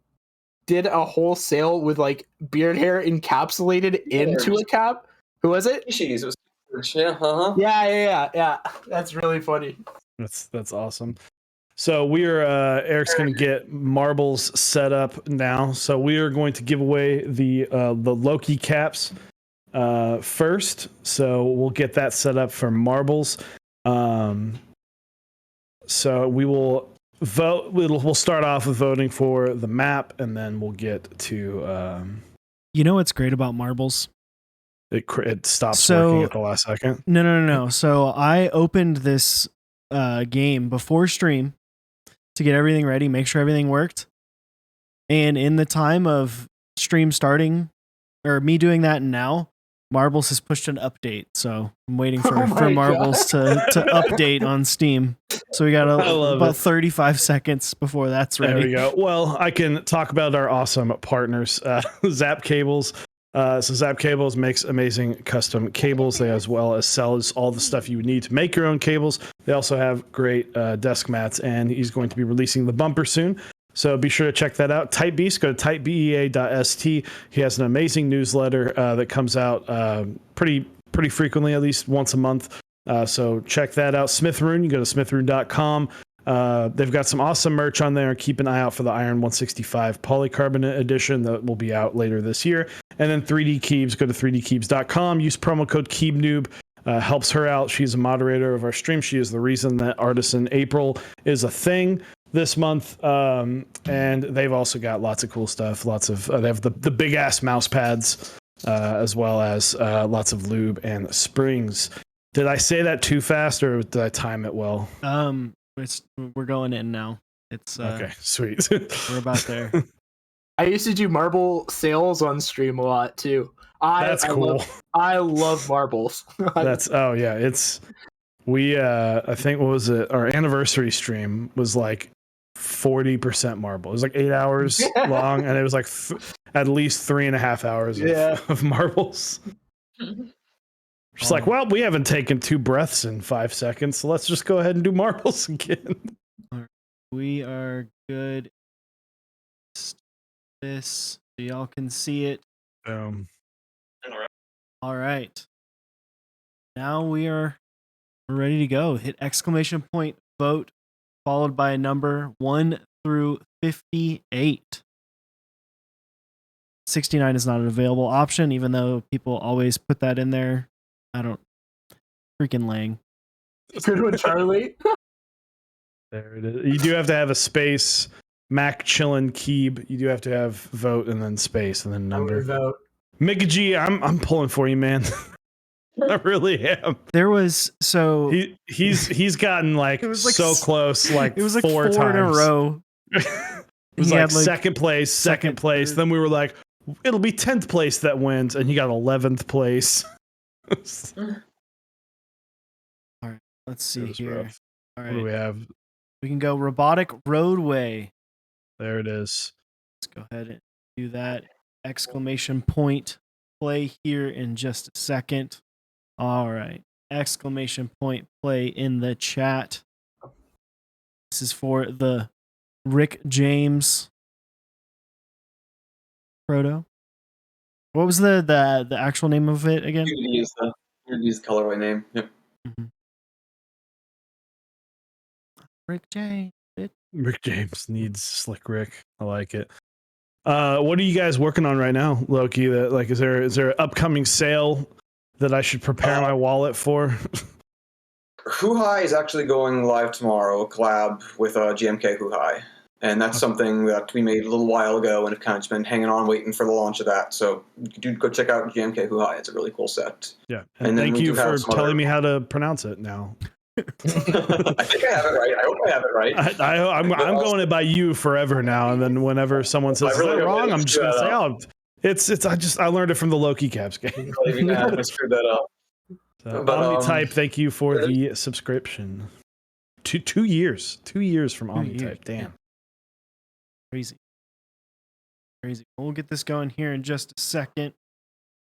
did a whole sale with like beard hair encapsulated into a cap. Who was it? It was Yeah. That's really funny. That's awesome. So Eric's going to get marbles set up now. So we are going to give away the LokiCaps first. So we'll get that set up for marbles. So we will vote. We'll start off with voting for the map, and then we'll get to. You know what's great about marbles? It stops working at the last second. No. So I opened this game before stream to get everything ready, make sure everything worked. And in the time of stream starting, or me doing that now, Marbles has pushed an update. So I'm waiting for Marbles to update on Steam. So we got about 35 seconds before that's ready. There we go. Well, I can talk about our awesome partners, Zap Cables. So Zap Cables makes amazing custom cables. They as well as sells all the stuff you would need to make your own cables. They also have great desk mats, and he's going to be releasing the bumper soon. So be sure to check that out. Typebeast, go to typebea.st. He has an amazing newsletter that comes out pretty frequently, at least once a month. So check that out. Smithrune, you go to smithrune.com. They've got some awesome merch on there. Keep an eye out for the Iron 165 polycarbonate edition that will be out later this year. And then 3D Keebs, go to 3dkeebs.com. Use promo code KeebNoob. Helps her out. She's a moderator of our stream. She is the reason that Artisan April is a thing this month. And they've also got lots of cool stuff. They have the big ass mouse pads, as well as lots of lube and springs. Did I say that too fast, or did I time it well? we're going in now. It's Okay, sweet. we're about there. I used to do marble sales on stream a lot too. That's cool. I love marbles. That's it's we I think what was it? Our anniversary stream was like 40% marble. It was like 8 hours long, and it was like at least 3.5 hours of marbles. Just like, well, we haven't taken 2 breaths in 5 seconds, so let's just go ahead and do marbles again. We are good. This so y'all can see it. All right. Now we're ready to go. Hit exclamation point vote, followed by a number 1 through 58. 69 is not an available option, even though people always put that in there. I don't freaking Lang. Good one, Charlie. There it is. You do have to have a space. Mac Chillin Keeb. You do have to have vote and then space and then number. Vote. Mickey G, I'm pulling for you, man. I really am. There was he's gotten like, it was like so close, like it was like 4 times in a row. It was like second place, second place. third. Then we were like, it'll be 10th place that wins, and he got 11th place. All right, let's see here. Rough. All What do right, we have? we can go robotic roadway. There it is. Let's go ahead and do that. Exclamation point play here in just a second. All right. Exclamation point play in the chat. This is for the Rick James proto. What was the actual name of it again? Unity is the colorway name. Yep. Mm-hmm. Rick James. Rick James needs Slick Rick. I like it. What are you guys working on right now, Loki? That like, is there an upcoming sale that I should prepare my wallet for? Who High is actually going live tomorrow, a collab with GMK Who High. And that's something that we made a little while ago and have kind of just been hanging on waiting for the launch of that. So do go check out GMK Who High. It's a really cool set. Yeah. And thank you for telling me how to pronounce it now. I think I have it right. I hope I have it right. I'm going it by you forever now. And then whenever someone says, really is that wrong? I'm just going to say, I learned it from the LokiCaps game. I screwed that up. So, Omnitype, thank you for the subscription. 2 years. 2 years from Omnitype. Damn. Crazy. We'll get this going here in just a second.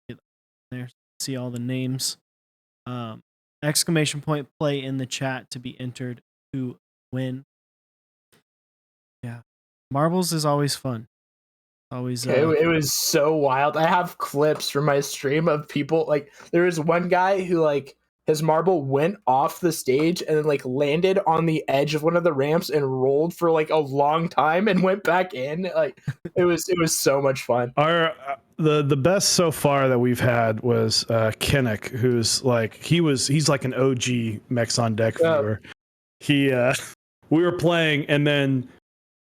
Get there. See all the names. Exclamation point play in the chat to be entered to win. Yeah. Marbles is always fun. Always. It was so wild. I have clips from my stream of people, like, there was one guy who, like, his marble went off the stage and then, like, landed on the edge of one of the ramps and rolled for, like, a long time and went back in. Like, it was so much fun. Our the best so far that we've had was Kinnick, who's like he's like an OG Mechs on Deck viewer. He we were playing and then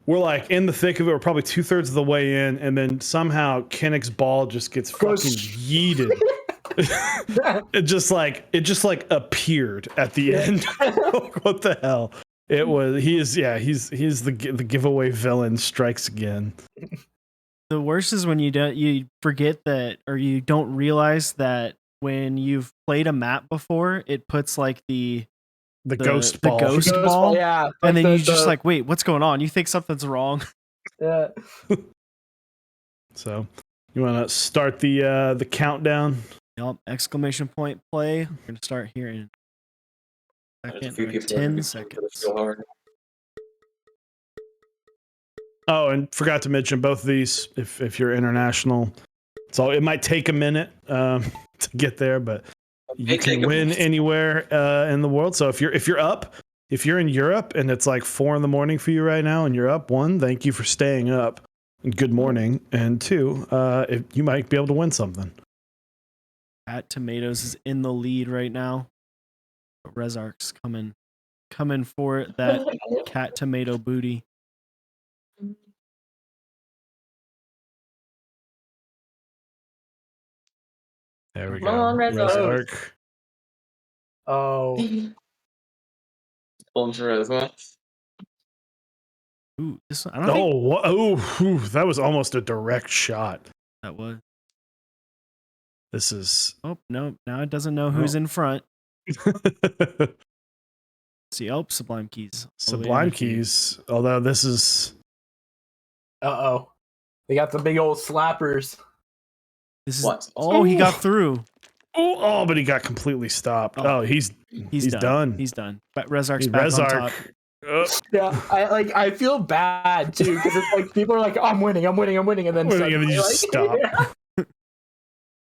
we're like in the thick of it. We're probably 2/3 of the way in, and then somehow Kinnick's ball just gets fucking yeeted. it just like appeared at the end. What the hell? It was he's the giveaway villain strikes again. The worst is when you forget that, or you don't realize that when you've played a map before, it puts like the ghost ball. Yeah. Like and then you just like, wait, what's going on? You think something's wrong. Yeah. So you want to start the countdown? Yep. Exclamation point play. We're gonna start here in a second. 10 seconds. Oh, and forgot to mention both of these. If you're international, so it might take a minute to get there, but you can win anywhere in the world. So if you're in Europe and it's like 4 a.m. for you right now, and you're up, 1, thank you for staying up, and good morning, and 2, you might be able to win something. Cat Tomatoes is in the lead right now. But Rezark's coming for that cat tomato booty. There we Come on, go. Rezark. Oh. Pulling for Rezark. Ooh, this one, I don't think That was almost a direct shot. that was. This is. Oh no! Now it doesn't know who's in front. See, Sublime Keys. all the way Sublime under here. Keys. Although this is. Uh-oh. They got the big old slappers. This is. What? Oh, he got through. Oh, but he got completely stopped. Oh, Oh, he's done. He's done. But Rezark's back on top. Yeah, I feel bad too because it's like people are like, oh, I'm winning, and then And then suddenly, you just stop. Yeah.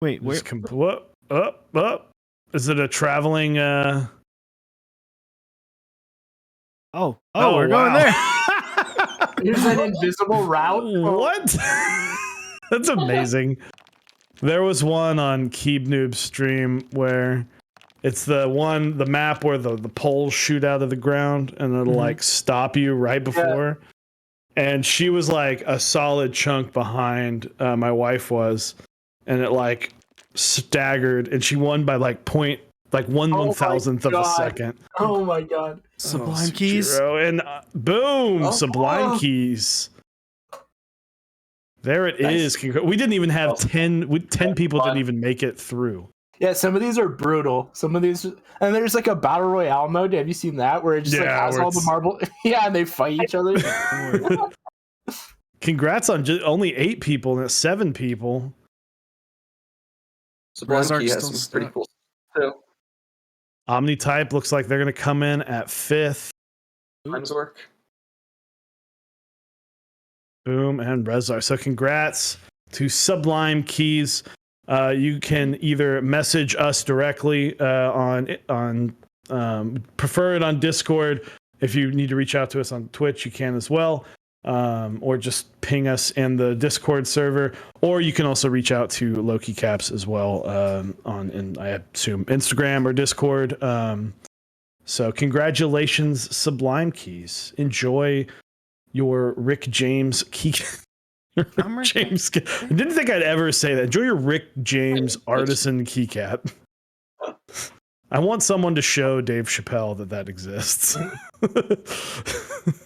Wait, where? What? Up. Is it a traveling? Oh, we're going wow. there. Here's an invisible route. What? That's amazing. There was one on Keeb Noob's stream where it's the map where the poles shoot out of the ground and it'll like stop you right before. And she was like a solid chunk behind my wife was, and it like staggered, and she won by like 1/1000th of a second. Oh my god! Sublime Keys. And boom, Sublime oh. Keys. There it Nice. is. We didn't even have 10 people fun. didn't even make it through. Yeah, some of these are brutal. Some of these, and there's like a battle royale mode. Have you seen that where it just like has where all the marble? Yeah, and they fight each other. Congrats on only 8 people and 7 people. Sublime Rezark's Key has still some pretty stuck. cool stuff too. Omnitype looks like they're going to come in at 5th. Times work. Boom and Rezar. So congrats to Sublime Keys. You can either message us directly on prefer it on Discord. If you need to reach out to us on Twitch, you can as well. Or just ping us in the Discord server, or you can also reach out to LokiCaps as well on I assume Instagram or Discord. So congratulations, Sublime Keys. Enjoy your Rick James key. I'm Rick James. I didn't think I'd ever say that. Enjoy your Rick James Artisan keycap. I want someone to show Dave Chappelle that exists.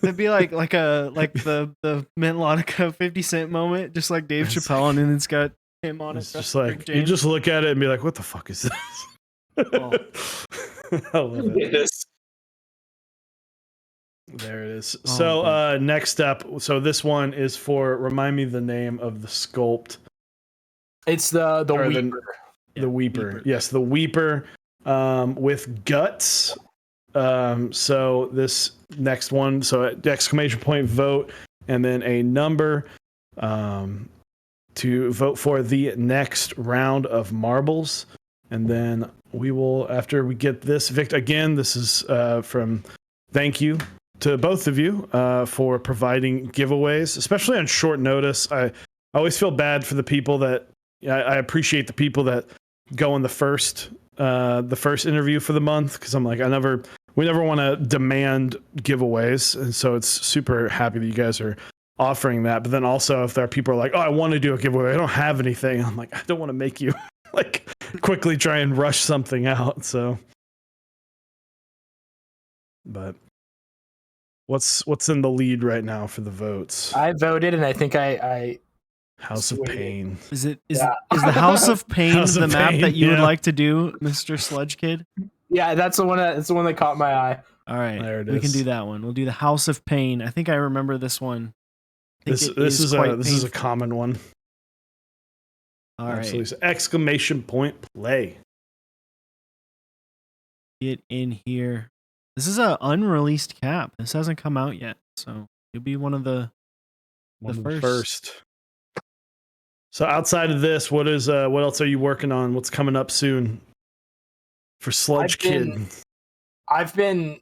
It'd be like the Mint Laudica 50 Cent moment, just like Dave Chappelle, and then it's got him on it. It's just like you just look at it and be like, "What the fuck is this?" Oh. I love it. It is. There it is. Oh, So next up, so this one is for. Remind me the name of the sculpt. It's the Or Weeper. The Weeper. Yes, the Weeper with guts. So this next one, so exclamation point vote, and then a number to vote for the next round of marbles. And then we will, after we get this, Victor, again, this is from thank you to both of you for providing giveaways, especially on short notice. I always feel bad for the people that, I appreciate the people that go on the first interview for the month, because I'm like, we never want to demand giveaways, and so it's super happy that you guys are offering that. But then also, if there are people who are like, oh, I want to do a giveaway, I don't have anything, I'm like, I don't want to make you like quickly try and rush something out. So, but what's in the lead right now for the votes? I voted, and I think I House of Pain. Is the House of Pain House the of map Pain, that you would yeah. like to do, Mr. Sludgekidd? Yeah, that's the one. That's the one that caught my eye. All right, There it we can is. do that one. We'll do the House of Pain. I think I remember this one. I think This is quite a painful. common one. All right, Absolutely. So exclamation point play. get in here. This is an unreleased cap. This hasn't come out yet, so you'll be one of the first. So outside of this, what else are you working on? What's coming up soon for Sludgekidd? I've been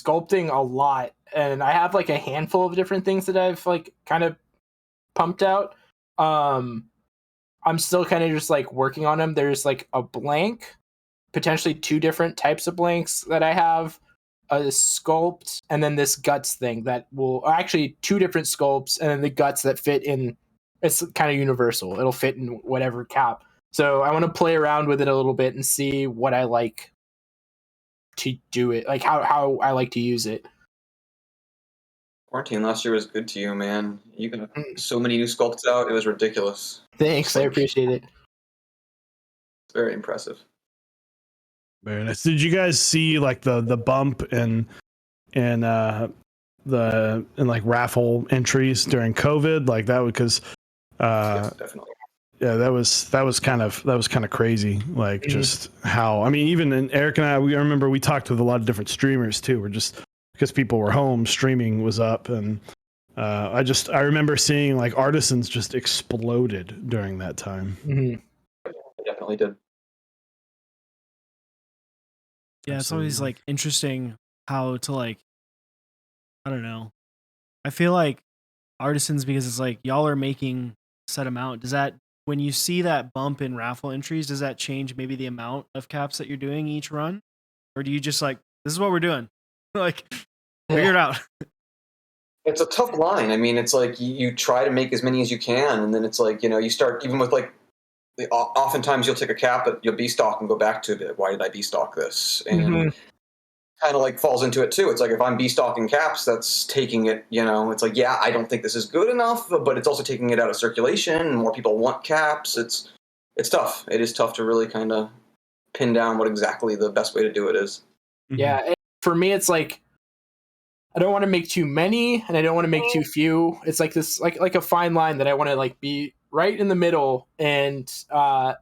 sculpting a lot, and I have like a handful of different things that I've like kind of pumped out. I'm still kind of just like working on them. There's like a blank, potentially 2 different types of blanks that I have, a sculpt, and then this guts thing that will actually 2 different sculpts, and then the guts that fit in. It's kind of universal. It'll fit in whatever cap. So I want to play around with it a little bit and see what I like to do it, like how I like to use it. Quarantine last year was good to you, man. You got so many new sculpts out. It was ridiculous. Thanks, I appreciate it. It's very impressive. Very nice. Did you guys see like the bump in like raffle entries during COVID? Like that because Yes, definitely. yeah, that was kind of crazy. Like just how, I mean, even in Eric and I remember we talked with a lot of different streamers too. We're just because people were home, streaming was up, and I remember seeing like Artisans just exploded during that time. I definitely did. Yeah, it's always like interesting how to like, I don't know. I feel like Artisans, because it's like y'all are making a set amount. Does that, when you see that bump in raffle entries, does that change maybe the amount of caps that you're doing each run? Or do you just like, this is what we're doing? Like, figure it out. It's a tough line. I mean, it's like you try to make as many as you can, and then it's like, you start even with like, oftentimes you'll take a cap, but you'll B-stock and go back to it. Why did I B-stock this? And kind of like falls into it too. It's like if I'm B-stocking caps, that's taking it, it's like, yeah, I don't think this is good enough, but it's also taking it out of circulation, and more people want caps. It's tough. It is tough to really kind of pin down what exactly the best way to do it is. Yeah, and for me, it's like I don't want to make too many, and I don't want to make too few. It's like this, like a fine line that I want to like be right in the middle. And I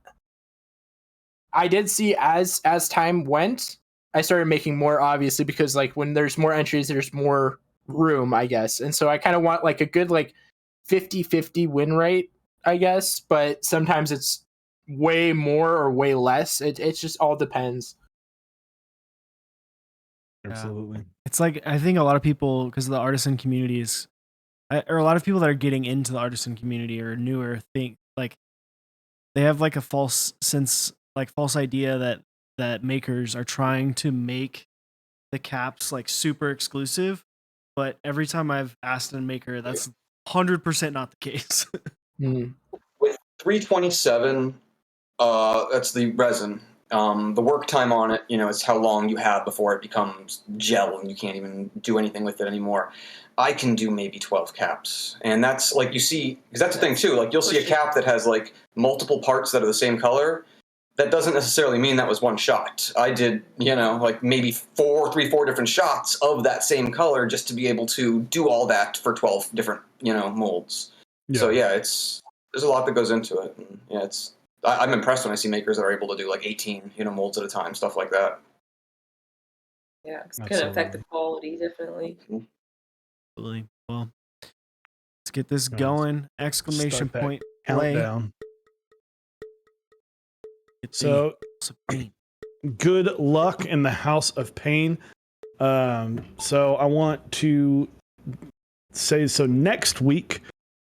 did see as time went, I started making more, obviously, because like when there's more entries, there's more room, I guess. And so I kind of want like a good like 50-50 win rate, I guess. But sometimes it's way more or way less. It just all depends. Absolutely. It's like, I think a lot of people, because the artisan community is, or a lot of people that are getting into the artisan community or newer, think like they have like a false idea that makers are trying to make the caps like super exclusive. But every time I've asked a maker, that's 100% not the case. With 327, that's the resin. The work time on it, is how long you have before it becomes gel and you can't even do anything with it anymore. I can do maybe 12 caps. And that's like you see, because that's the thing too, like you'll see a cap that has like multiple parts that are the same color. That doesn't necessarily mean that was one shot. I did, like maybe four different shots of that same color just to be able to do all that for 12 different, molds. Yeah. So yeah, there's a lot that goes into it. And yeah, I'm impressed when I see makers that are able to do like 18, molds at a time, stuff like that. Yeah, it's going to affect the quality, definitely. Absolutely. Well, let's get this going. Exclamation point countdown. So, good luck in the House of Pain. So I want to say, so next week,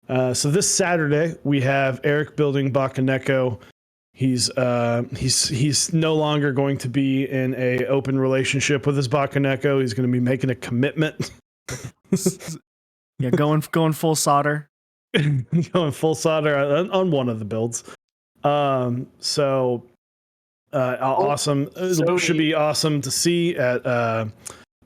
so this Saturday we have Eric building Bakaneko. He's no longer going to be in a open relationship with his Bakaneko. He's going to be making a commitment. Yeah, going full solder. Going full solder on one of the builds. Awesome. It should be awesome to see at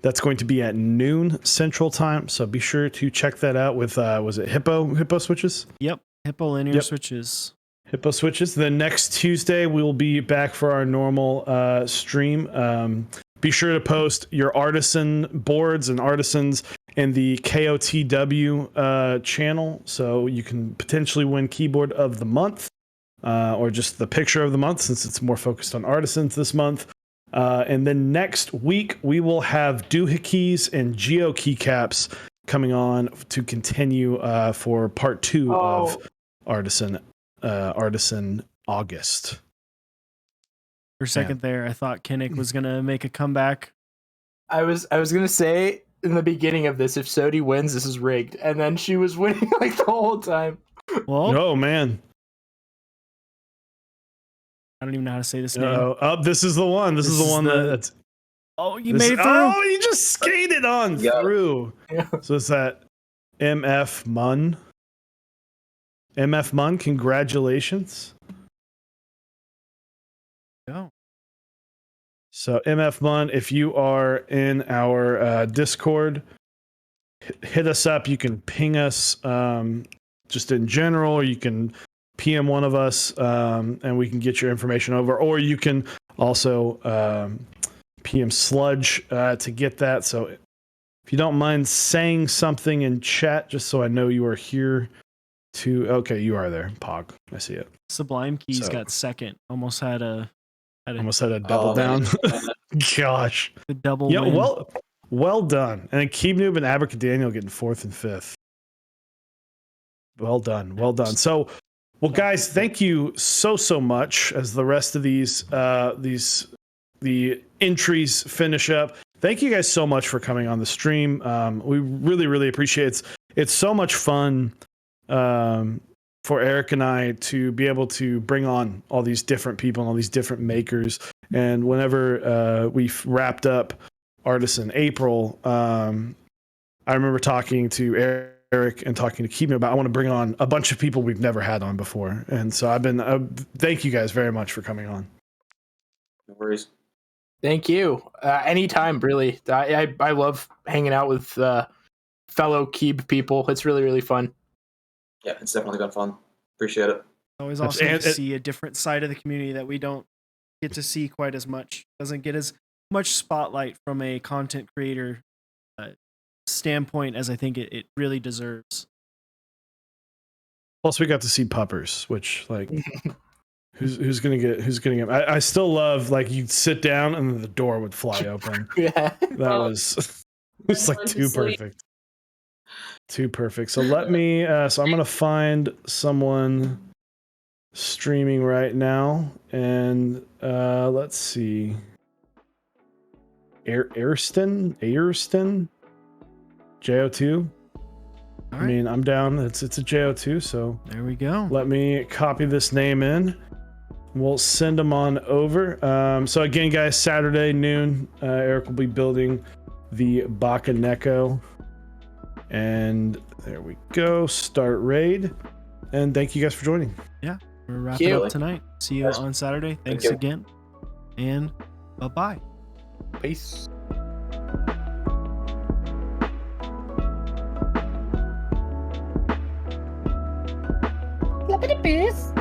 that's going to be at noon Central Time. So be sure to check that out with was it Hippo switches? Yep, Hippo linear switches. Hippo switches. Then next Tuesday we'll be back for our normal stream. Be sure to post your artisan boards and artisans in the KOTW channel, so you can potentially win keyboard of the month. Or just the picture of the month, since it's more focused on artisans this month. And then next week, we will have doohickeys and geo keycaps coming on to continue for part 2 of Artisan August. For a second there, I thought Kinnick was going to make a comeback. I was going to say in the beginning of this, if Sodi wins, this is rigged. And then she was winning like the whole time. Well, oh, man. I don't even know how to say this name. This is the one. This is the one that's. Oh, you made it through. Oh, you just skated on through. Yeah. So it's that MF Munn. MF Munn, congratulations. Go. So MF Munn, if you are in our Discord, hit us up. You can ping us just in general, or you can PM one of us, and we can get your information over. Or you can also PM Sludge to get that. So if you don't mind saying something in chat, just so I know you are here to. Okay, you are there, Pog. I see it. Sublime Keys So- got second. Almost had a double down. Gosh. the double Yeah, win. well done. And then Keep Noob and Abracadaniel getting 4th and 5th. Well done. So, well, guys, thank you so much. As the rest of the entries finish up, thank you guys so much for coming on the stream. We really appreciate it. It's so much fun for Eric and I to be able to bring on all these different people and all these different makers. And whenever we've wrapped up Artisan April, I remember talking to Eric and talking to Keep Noob about I want to bring on a bunch of people we've never had on before. And so I've been thank you guys very much for coming on. No worries. Thank you. Anytime, really. I love hanging out with fellow Keep people. It's really fun. Yeah, it's definitely been fun. Appreciate it. Always awesome to see a different side of the community that we don't get to see quite as much. Doesn't get as much spotlight from a content creator standpoint as I think it really deserves. Plus, we got to see Puppers, which like who's gonna get I still love like you'd sit down and then the door would fly open. Yeah. That was it's like too perfect. Too perfect. So let me so I'm gonna find someone streaming right now, and let's see. Ayerston? JO2. I right. mean, I'm down. It's a JO2, so There we go. let me copy this name in. We'll send them on over. So again, guys, Saturday noon, Eric will be building the Baka Neko. And there we go. Start raid. And thank you guys for joining. We're wrapping up tonight. See you on Saturday. Thanks you. again. And bye-bye. Peace. Peace.